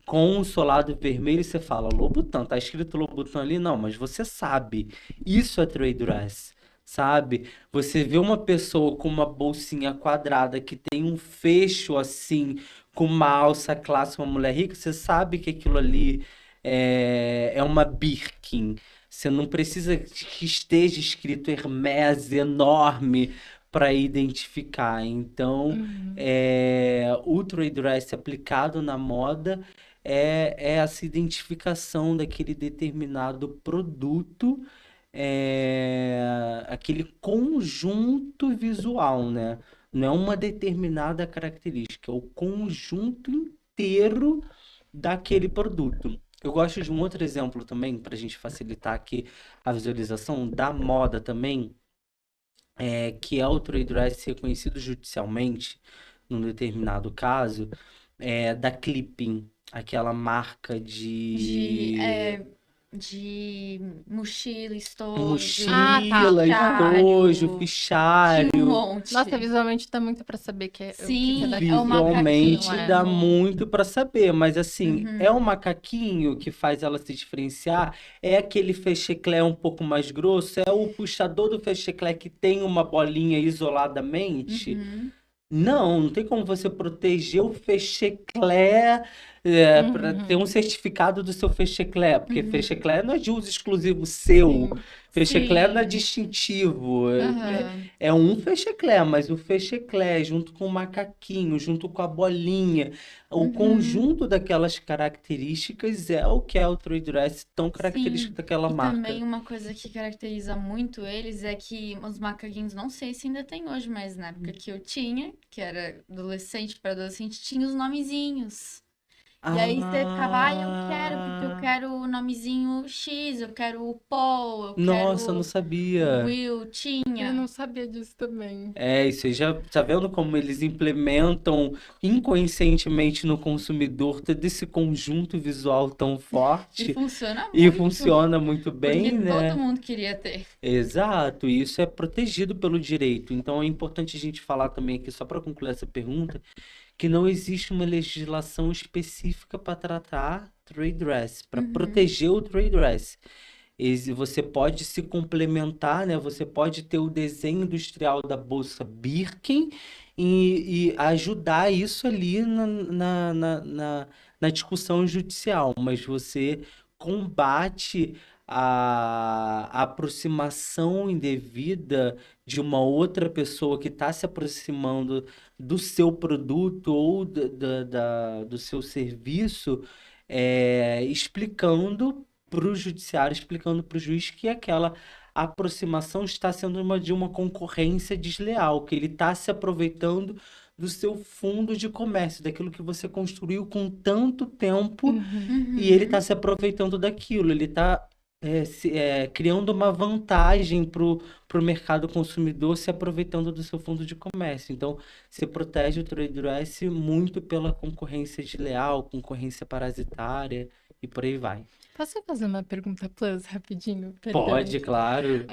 com um solado vermelho e você fala, Louboutin, tá escrito Louboutin ali? Não, mas você sabe. Isso é trade dress, sabe? Você vê uma pessoa com uma bolsinha quadrada que tem um fecho assim, com uma alça clássica, uma mulher rica, você sabe que aquilo ali é uma Birkin. Você não precisa que esteja escrito Hermès enorme para identificar. Então, o trade dress aplicado na moda é essa identificação daquele determinado produto, aquele conjunto visual, né? Não é uma determinada característica, é o conjunto inteiro daquele produto. Eu gosto de um outro exemplo também, para a gente facilitar aqui a visualização da moda também, que é o trade dress reconhecido judicialmente, num determinado caso, da Clipping, aquela marca De mochila, estojo. mochila, estojo, fichário. Tinha um monte. Nossa, visualmente dá muito pra saber que é o que Sim, é da é o Visualmente macaquinho, dá muito para saber, mas assim, Uhum. é o macaquinho que faz ela se diferenciar, é aquele fecheclé um pouco mais grosso, é o puxador do fecheclé que tem uma bolinha isoladamente. Uhum. Não tem como você proteger o fecheclé para ter um certificado do seu fecheclé, porque fecheclé não é de uso exclusivo seu, Sim. fecheclé não é Sim. distintivo, Aham. é um fecheclé, mas o fecheclé junto com o macaquinho, junto com a bolinha, o conjunto daquelas características é o que é o trade dress tão característico Sim. daquela E marca. também uma coisa que caracteriza muito eles é que os macaquinhos, não sei se ainda tem hoje, mas na época que eu tinha, que era adolescente para adolescente, tinha os nomezinhos. E aí você ficava, eu quero, porque eu quero o nomezinho X, eu quero o Paul, eu Nossa, eu quero não o sabia. Will, Eu tinha. não sabia disso também. Isso aí já tá vendo como eles implementam inconscientemente no consumidor todo esse conjunto visual tão E forte funciona e muito, funciona muito bem, porque né? todo mundo queria ter. Exato, e isso é protegido pelo direito. Então é importante a gente falar também aqui, só para concluir essa pergunta, que não existe uma legislação específica para tratar trade dress, para proteger o trade dress. Você pode se complementar, né? Você pode ter o desenho industrial da bolsa Birkin e ajudar isso ali na discussão judicial, mas você combate a aproximação indevida de uma outra pessoa que está se aproximando do seu produto ou do seu serviço, explicando para o judiciário, explicando para o juiz que aquela aproximação está sendo de uma concorrência desleal, que ele está se aproveitando do seu fundo de comércio, daquilo que você construiu com tanto tempo, e ele está se aproveitando daquilo, ele está criando uma vantagem para o mercado consumidor se aproveitando do seu fundo de comércio. Então, você protege o trade dress muito pela concorrência desleal, concorrência parasitária e por aí vai. Posso fazer uma pergunta plus rapidinho? Perdão. Pode, claro.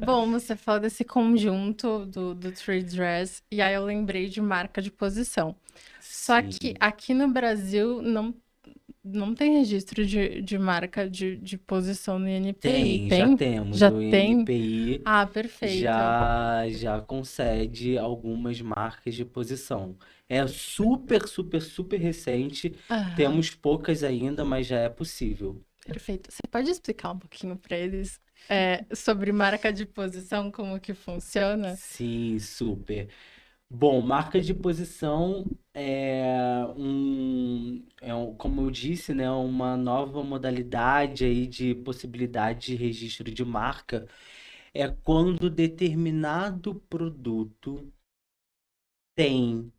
Bom, você falou desse conjunto do trade dress, e aí eu lembrei de marca de posição. Só Sim. que aqui no Brasil não tem registro de marca de posição no INPI, Já temos. Já O tem? INPI Ah, perfeito. já concede algumas marcas de posição. É super, super, super recente. Aham, Temos poucas ainda, mas já é possível. perfeito. Você pode explicar um pouquinho para eles sobre marca de posição, como que funciona? Sim, super. Bom, marca de posição como eu disse, né, uma nova modalidade aí de possibilidade de registro de marca. É quando determinado produto tem.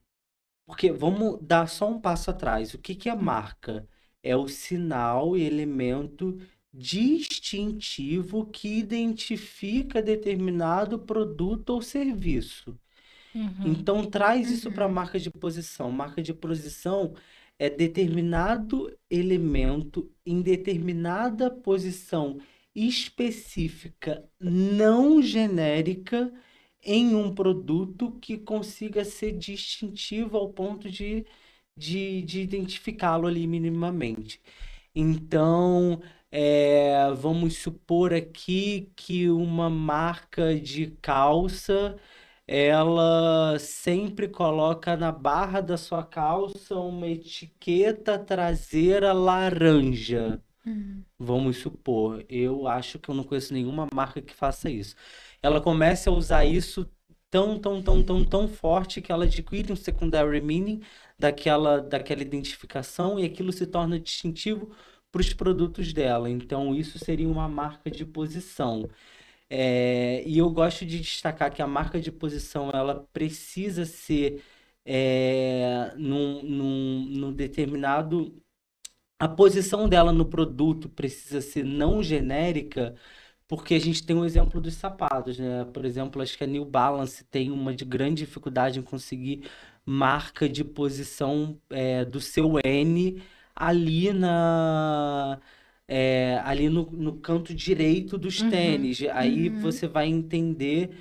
Porque vamos dar só um passo atrás. O que que é marca? É o sinal e elemento distintivo que identifica determinado produto ou serviço. Uhum, Então, traz isso para a Uhum. marca de posição. Marca de posição é determinado elemento em determinada posição específica, não genérica, em um produto que consiga ser distintivo ao ponto de identificá-lo ali minimamente. Então, vamos supor aqui que uma marca de calça, ela sempre coloca na barra da sua calça uma etiqueta traseira laranja. Uhum. Vamos supor, eu acho que eu não conheço nenhuma marca que faça isso. Ela começa a usar isso tão, tão, tão, tão, tão forte que ela adquire um secondary meaning daquela identificação e aquilo se torna distintivo para os produtos dela. Então, isso seria uma marca de posição. E eu gosto de destacar que a marca de posição ela precisa ser num determinado. A posição dela no produto precisa ser não genérica, porque a gente tem um exemplo dos sapatos, né? Por exemplo, acho que a New Balance tem uma de grande dificuldade em conseguir marca de posição do seu N ali ali no canto direito dos uhum, tênis. Aí Uhum. você vai entender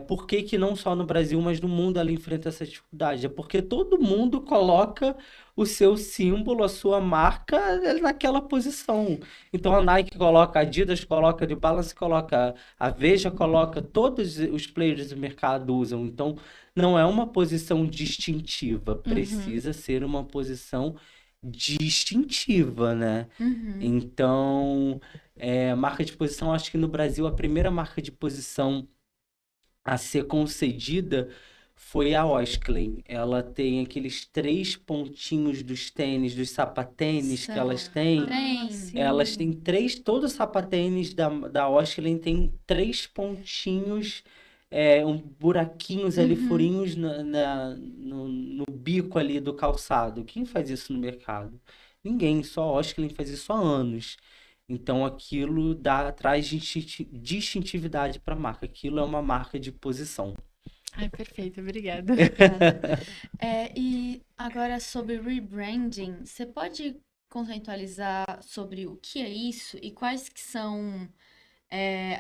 por que que não só no Brasil, mas no mundo ela enfrenta essa dificuldade. É porque todo mundo coloca o seu símbolo, a sua marca naquela posição. Então a Nike coloca, a Adidas coloca, a New Balance coloca, a Veja coloca, todos os players do mercado usam. Então não é uma posição distintiva, precisa ser uma posição distintiva, né? Uhum. Então, marca de posição, acho que no Brasil a primeira marca de posição a ser concedida foi a Osklen. Ela tem aqueles 3 pontinhos dos tênis, dos sapatênis que elas têm. Tem. Elas têm todos os sapatênis da Osklen tem 3 pontinhos, buraquinhos ali, Uhum. furinhos no bico ali do calçado. Quem faz isso no mercado? Ninguém, só a Osklen faz isso há anos. Então aquilo traz distintividade para a marca. Aquilo é uma marca de posição. Ai, perfeito, obrigada. E agora sobre rebranding, você pode conceitualizar sobre o que é isso e quais que são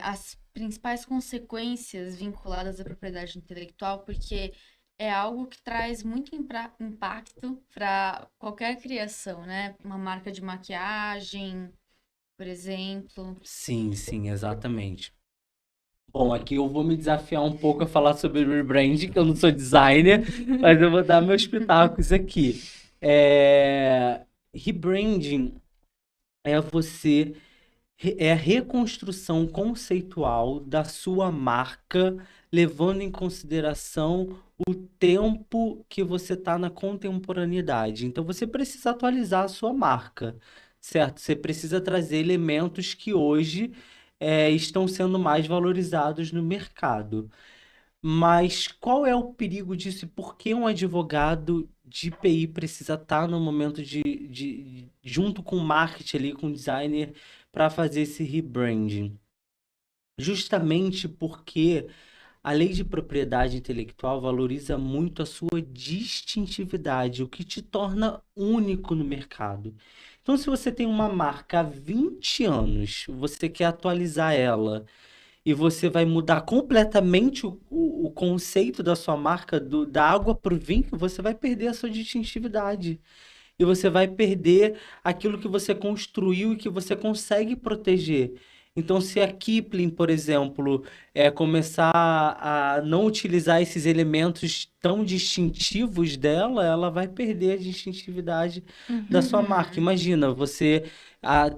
as principais consequências vinculadas à propriedade intelectual? Porque é algo que traz muito impacto para qualquer criação, né? Uma marca de maquiagem, por exemplo. Sim, sim, exatamente. Bom, aqui eu vou me desafiar um pouco a falar sobre rebranding, que eu não sou designer, mas eu vou dar meus pitacos aqui. Rebranding é a reconstrução conceitual da sua marca, levando em consideração o tempo que você está na contemporaneidade. Então, você precisa atualizar a sua marca, certo? Você precisa trazer elementos que hoje estão sendo mais valorizados no mercado. Mas qual é o perigo disso e por que um advogado de IPI precisa estar no momento junto com o marketing ali, com o designer, para fazer esse rebranding? Justamente porque a lei de propriedade intelectual valoriza muito a sua distintividade, o que te torna único no mercado. Então, se você tem uma marca há 20 anos, você quer atualizar ela e você vai mudar completamente o conceito da sua marca, da água para o vinho, você vai perder a sua distintividade. E você vai perder aquilo que você construiu e que você consegue proteger. Então, se a Kipling, por exemplo, começar a não utilizar esses elementos tão distintivos dela, ela vai perder a distintividade da sua marca. Uhum. Imagina, você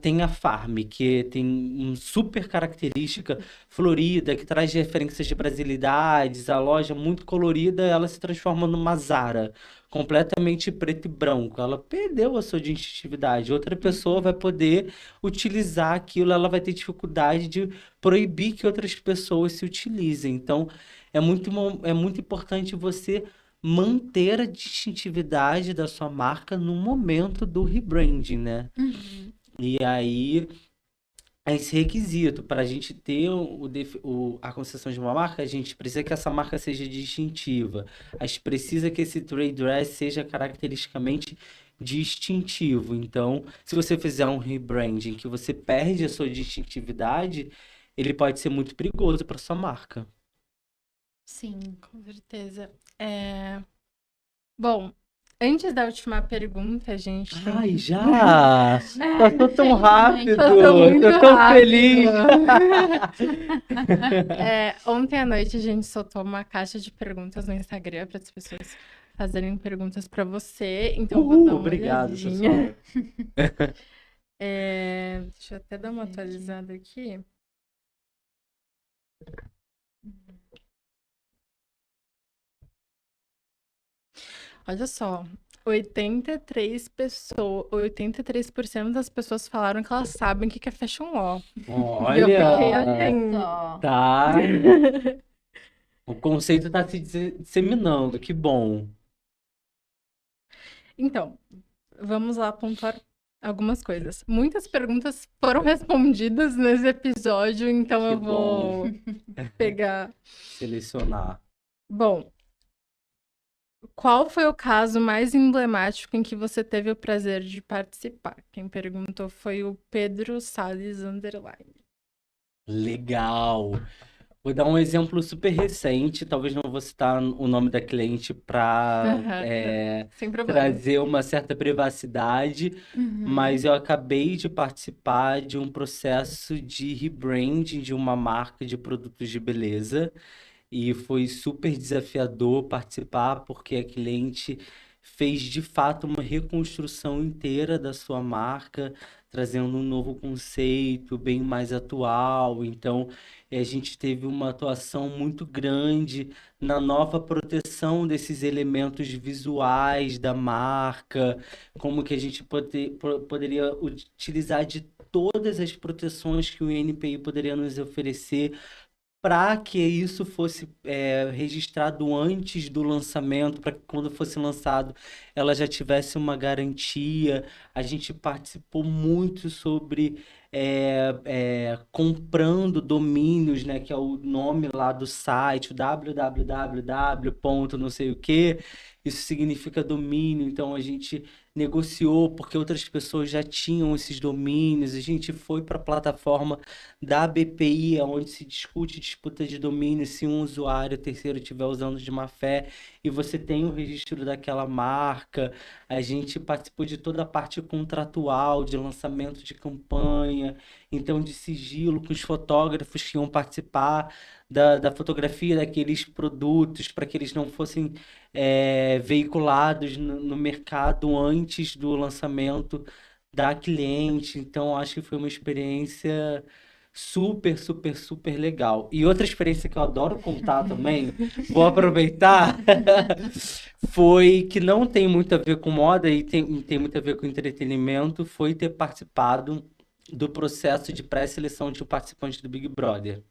tem a Farm, que tem uma super característica florida, que traz referências de brasilidades, a loja muito colorida, ela se transforma numa Zara completamente preto e branco. Ela perdeu a sua distintividade. Outra pessoa vai poder utilizar aquilo, ela vai ter dificuldade de proibir que outras pessoas se utilizem. Então, é muito importante você manter a distintividade da sua marca no momento do rebranding, né? Uhum. E aí, esse requisito para a gente ter a concessão de uma marca, a gente precisa que essa marca seja distintiva. A gente precisa que esse trade dress seja caracteristicamente distintivo. Então, se você fizer um rebranding que você perde a sua distintividade, ele pode ser muito perigoso para sua marca. Sim. Com certeza. Bom, antes da última pergunta, a gente tem Ai, já! Passou tão rápido! Passou muito Eu tô rápido. feliz! Ontem à noite a gente soltou uma caixa de perguntas no Instagram para as pessoas fazerem perguntas para você. Então eu vou dar uma Obrigado, olhadinha. pessoal. Deixa eu até dar uma atualizada aqui. Olha só, 83% das pessoas falaram que elas sabem o que é Fashion Law. E eu fiquei Olha! assim. Só. Tá. O conceito tá se disseminando, que bom. Então, vamos lá pontuar algumas coisas. Muitas perguntas foram respondidas nesse episódio, então Que eu vou pegar. Selecionar. Bom, qual foi o caso mais emblemático em que você teve o prazer de participar? Quem perguntou foi o Pedro Salles Underline. Legal. Vou dar um exemplo super recente, talvez não vou citar o nome da cliente para Sem problema. trazer uma certa privacidade, Uhum. mas eu acabei de participar de um processo de rebranding de uma marca de produtos de beleza e foi super desafiador participar porque a cliente fez de fato uma reconstrução inteira da sua marca, trazendo um novo conceito bem mais atual. Então, a gente teve uma atuação muito grande na nova proteção desses elementos visuais da marca, como que a gente poderia utilizar de todas as proteções que o INPI poderia nos oferecer para que isso fosse registrado antes do lançamento, para que quando fosse lançado ela já tivesse uma garantia. A gente participou muito sobre comprando domínios, né, que é o nome lá do site, o www. Não sei o quê. Isso significa domínio, então a gente negociou porque outras pessoas já tinham esses domínios. A gente foi para a plataforma da BPI, onde se discute disputa de domínio, se um usuário terceiro estiver usando de má fé e você tem o registro daquela marca. A gente participou de toda a parte contratual, de lançamento de campanha, então de sigilo com os fotógrafos que iam participar da fotografia daqueles produtos, para que eles não fossem veiculados no mercado antes do lançamento da cliente. Então, acho que foi uma experiência super, super, super legal. E outra experiência que eu adoro contar também, vou aproveitar, foi que não tem muito a ver com moda e tem muito a ver com entretenimento, foi ter participado do processo de pré-seleção de um participante do Big Brother.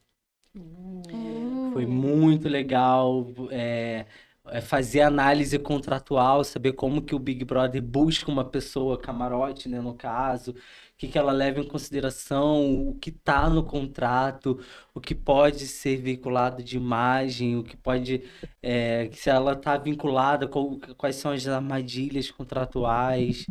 Foi muito legal. fazer análise contratual, saber como que o Big Brother busca uma pessoa camarote, né, no caso, o que que ela leva em consideração, o que está no contrato, o que pode ser veiculado de imagem, o que pode, se ela está vinculada, quais são as armadilhas contratuais.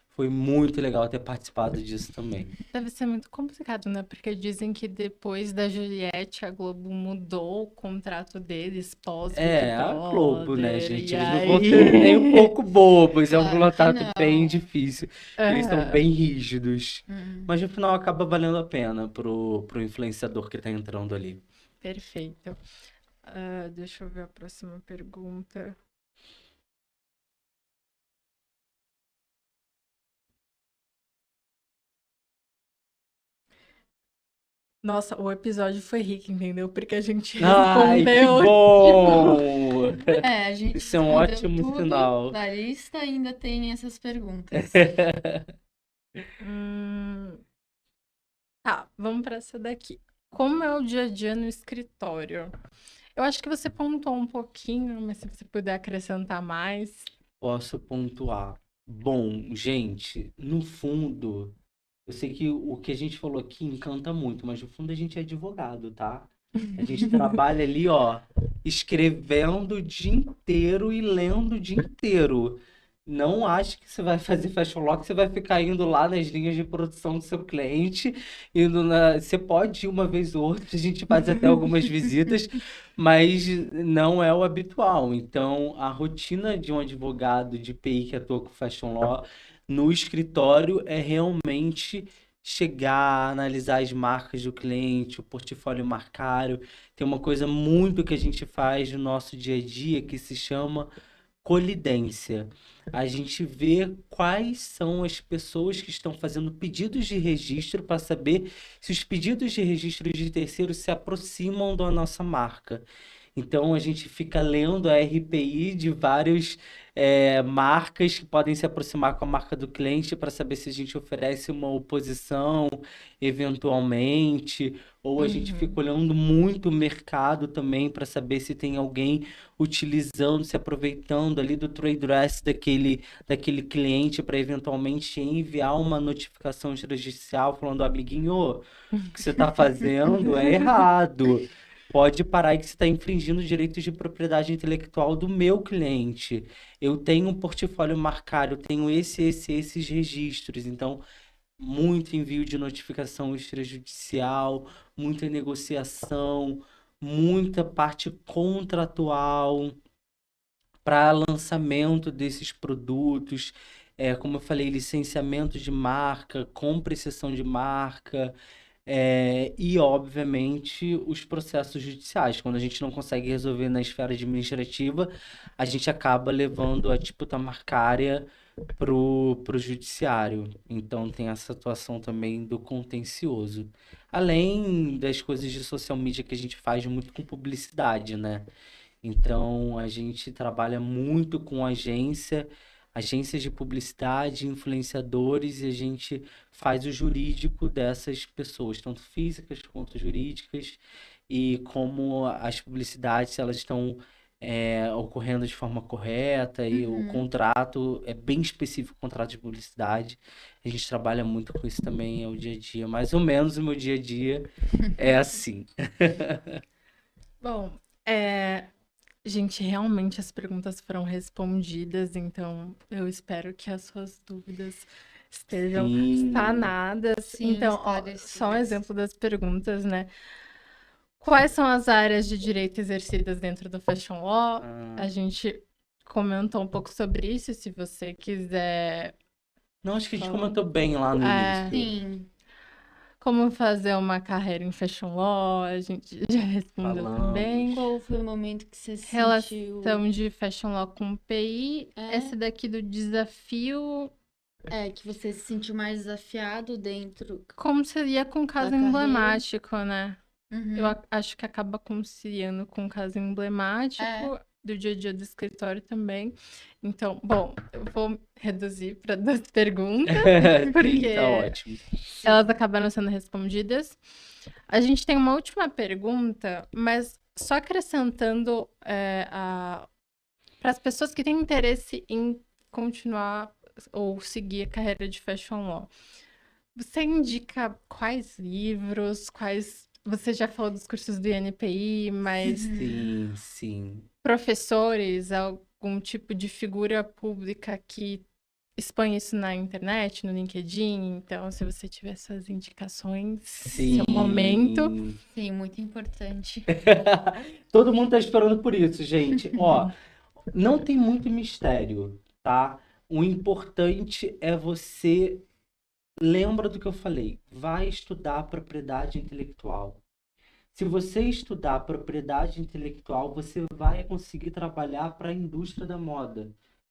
Foi muito legal ter participado disso também. Deve ser muito complicado, né? Porque dizem que depois da Juliette, a Globo mudou o contrato deles pós-Big É, a Globo, né, Brother, gente? e Eles não vão ser nem um aí... pouco bobos, é um Claro que contrato bem não. difícil. Eles são bem rígidos. Uhum. Mas no final acaba valendo a pena pro influenciador que tá entrando ali. Perfeito. Deixa eu ver a próxima pergunta. Nossa, o episódio foi rico, entendeu? Porque a gente Ai, que respondeu. bom! A gente Isso é um respondeu ótimo tudo sinal. da lista, ainda tem essas perguntas. Hum, Tá, vamos para essa daqui. Como é o dia a dia no escritório? Eu acho que você pontuou um pouquinho, mas se você puder acrescentar mais. Posso pontuar. Bom, gente, no fundo, eu sei que o que a gente falou aqui encanta muito, mas no fundo a gente é advogado, tá? A gente trabalha ali, ó, escrevendo o dia inteiro e lendo o dia inteiro. Não acho que você vai fazer fashion law, que você vai ficar indo lá nas linhas de produção do seu cliente, Você pode ir uma vez ou outra, a gente faz até algumas visitas, mas não é o habitual. Então, a rotina de um advogado de PI que atua com fashion law no escritório é realmente chegar, analisar as marcas do cliente, o portfólio marcário. Tem uma coisa muito que a gente faz no nosso dia a dia que se chama colidência. A gente vê quais são as pessoas que estão fazendo pedidos de registro para saber se os pedidos de registro de terceiros se aproximam da nossa marca. Então a gente fica lendo a RPI de várias marcas que podem se aproximar com a marca do cliente para saber se a gente oferece uma oposição eventualmente, ou a gente fica Uhum. olhando muito o mercado também para saber se tem alguém utilizando, se aproveitando ali do trade dress daquele cliente para eventualmente enviar uma notificação extrajudicial falando, amiguinho, o que você está fazendo é errado. Pode parar aí que você está infringindo os direitos de propriedade intelectual do meu cliente. Eu tenho um portfólio marcado, eu tenho esses registros. Então, muito envio de notificação extrajudicial, muita negociação, muita parte contratual para lançamento desses produtos. Como eu falei, licenciamento de marca, compra e cessão de marca. E, obviamente, os processos judiciais. Quando a gente não consegue resolver na esfera administrativa, a gente acaba levando a disputa marcária pro judiciário. Então, tem essa atuação também do contencioso. Além das coisas de social media que a gente faz muito com publicidade, né? Então, a gente trabalha muito com agências de publicidade, influenciadores, e a gente faz o jurídico dessas pessoas, tanto físicas quanto jurídicas, e como as publicidades, se elas estão ocorrendo de forma correta, e o Uhum. contrato é bem específico, o contrato de publicidade. A gente trabalha muito com isso também, é o dia a dia. Mais ou menos o meu dia a dia é assim. Bom, gente, realmente as perguntas foram respondidas, então eu espero que as suas dúvidas estejam Sim. sanadas. Sim, Então, ó, só um esclarecidas. exemplo das perguntas, né? Quais são as áreas de direito exercidas dentro do Fashion Law? Ah, A gente comentou um pouco sobre isso, se você quiser não, acho que a gente falar. comentou bem lá no início. Sim. Como fazer uma carreira em Fashion Law, a gente já respondeu também. Falamos. Qual foi o momento que você se sentiu... Relação de Fashion Law com PI. Essa daqui do desafio, que você se sentiu mais desafiado dentro como seria com caso carreira. emblemático, né? Uhum. Eu acho que acaba conciliando com o caso emblemático do dia a dia do escritório também. Então, bom, eu vou reduzir para 2 perguntas, porque Tá ótimo. elas acabaram sendo respondidas. A gente tem uma última pergunta, mas só acrescentando Para as pessoas que têm interesse em continuar ou seguir a carreira de Fashion Law, você indica quais livros, quais... Você já falou dos cursos do INPI, mas Sim, sim. professores, algum tipo de figura pública que expõe isso na internet, no LinkedIn? Então, se você tiver suas indicações, Sim. seu momento. Sim, muito importante. Todo mundo tá esperando por isso, gente. Ó, não tem muito mistério, tá? O importante é você lembra do que eu falei. Vai estudar propriedade intelectual. Se você estudar propriedade intelectual, você vai conseguir trabalhar para a indústria da moda.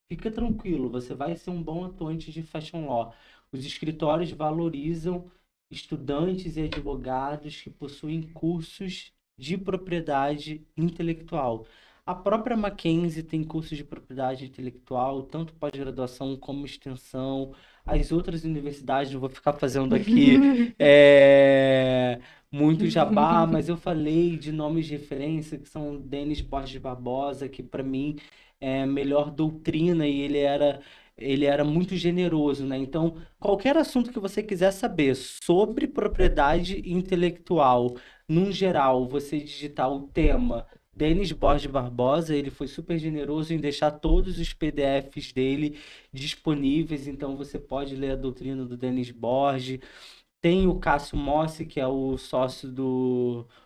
Fica tranquilo, você vai ser um bom atuante de fashion law. Os escritórios valorizam estudantes e advogados que possuem cursos de propriedade intelectual. A própria Mackenzie tem cursos de propriedade intelectual, tanto pós-graduação como extensão. As outras universidades, não vou ficar fazendo aqui muito jabá, mas eu falei de nomes de referência que são Denis Borges Barbosa, que para mim é a melhor doutrina e ele era muito generoso, né? Então, qualquer assunto que você quiser saber sobre propriedade intelectual, num geral, você digitar o tema Denis Borges Barbosa, ele foi super generoso em deixar todos os PDFs dele disponíveis, então você pode ler a doutrina do Denis Borges. Tem o Cássio Mossi, que é o sócio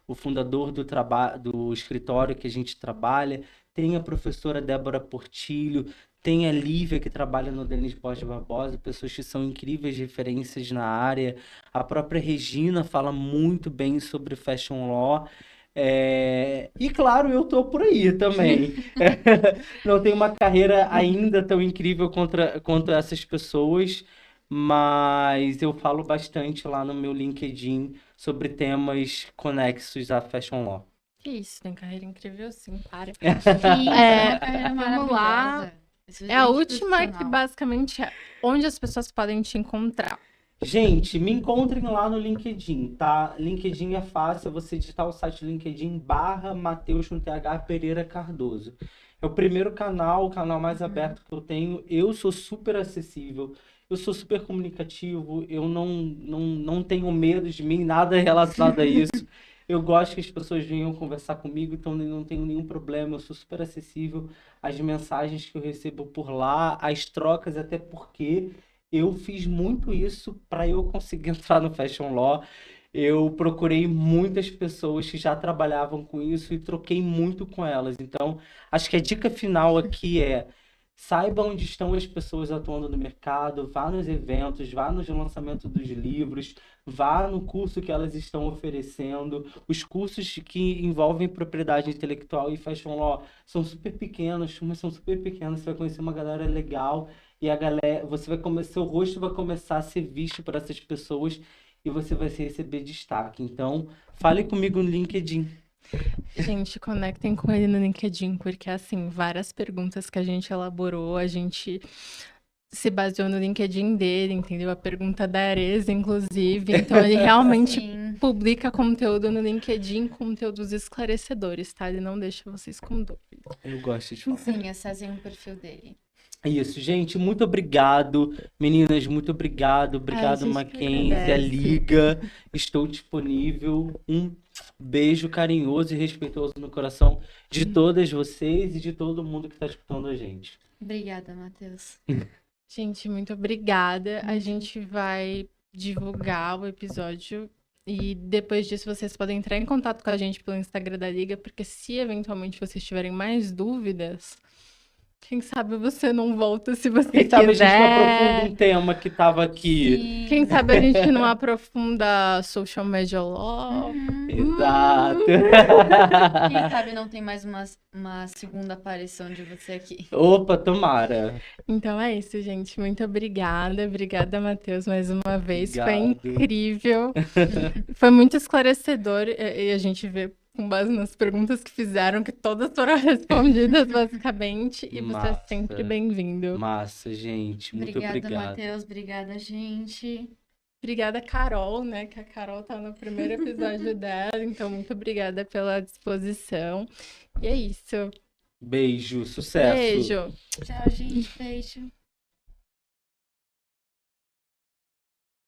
o fundador do escritório que a gente trabalha. Tem a professora Débora Portilho. Tem a Lívia, que trabalha no Denis Borges Barbosa, pessoas que são incríveis referências na área. A própria Regina fala muito bem sobre fashion law. E claro, eu tô por aí também. Não tenho uma carreira ainda tão incrível quanto essas pessoas, mas eu falo bastante lá no meu LinkedIn sobre temas conexos à fashion law. Que isso, tem carreira incrível sim, para. Sim, É, uma carreira vamos lá. maravilhosa. É a última que Institucional. basicamente é onde as pessoas podem te encontrar. Gente, me encontrem lá no LinkedIn, tá? LinkedIn é fácil, é você digitar o site LinkedIn /Mateus com TH Pereira Cardoso. É o primeiro canal, o canal mais aberto que eu tenho. Eu sou super acessível, eu sou super comunicativo, eu não tenho medo de mim, nada relacionado a isso. Eu gosto que as pessoas venham conversar comigo, então eu não tenho nenhum problema, eu sou super acessível. As mensagens que eu recebo por lá, as trocas, até porque eu fiz muito isso para eu conseguir entrar no Fashion Law. Eu procurei muitas pessoas que já trabalhavam com isso e troquei muito com elas. Então, acho que a dica final aqui é: saiba onde estão as pessoas atuando no mercado, vá nos eventos, vá nos lançamentos dos livros, vá no curso que elas estão oferecendo. Os cursos que envolvem propriedade intelectual e fashion law são super pequenos, turmas são super pequenas, você vai conhecer uma galera legal e a galera, seu rosto vai começar a ser visto por essas pessoas e você vai receber destaque. Então, fale comigo no LinkedIn. Gente, conectem com ele no LinkedIn, porque assim, várias perguntas que a gente elaborou, a gente se baseou no LinkedIn dele, entendeu? A pergunta da Areza, inclusive. Então, ele realmente Sim. publica conteúdo no LinkedIn, conteúdos esclarecedores, tá? Ele não deixa vocês com dúvida. Eu gosto de falar. Sim, acessem o perfil dele. Isso, gente, muito obrigado. Meninas, muito obrigado. Obrigado, gente que Mackenzie, a agradece. Liga. Estou disponível. Um beijo carinhoso e respeitoso no coração de todas vocês e de todo mundo que está escutando a gente. Obrigada, Matheus. Gente, muito obrigada. A gente vai divulgar o episódio e depois disso vocês podem entrar em contato com a gente pelo Instagram da Liga, porque se eventualmente vocês tiverem mais dúvidas, quem sabe você não volta se você Quem sabe a gente não aprofunda quiser. um tema que estava aqui. Sim. Quem sabe a gente não aprofunda social media law. Exato. Quem sabe não tem mais uma segunda aparição de você aqui. Opa, tomara. Então é isso, gente. Muito obrigada. Obrigada, Matheus, mais uma vez. Foi Obrigado. incrível. Foi muito esclarecedor e a gente vê com base nas perguntas que fizeram que todas foram respondidas, basicamente. E você é Massa. sempre bem-vindo. Massa, gente. Muito Obrigada, obrigado. Matheus. Obrigada, gente. Obrigada, Carol, né? Que a Carol tá no primeiro episódio dela. Então, muito obrigada pela disposição. E é isso. Beijo, sucesso. Beijo. Tchau, gente. Beijo.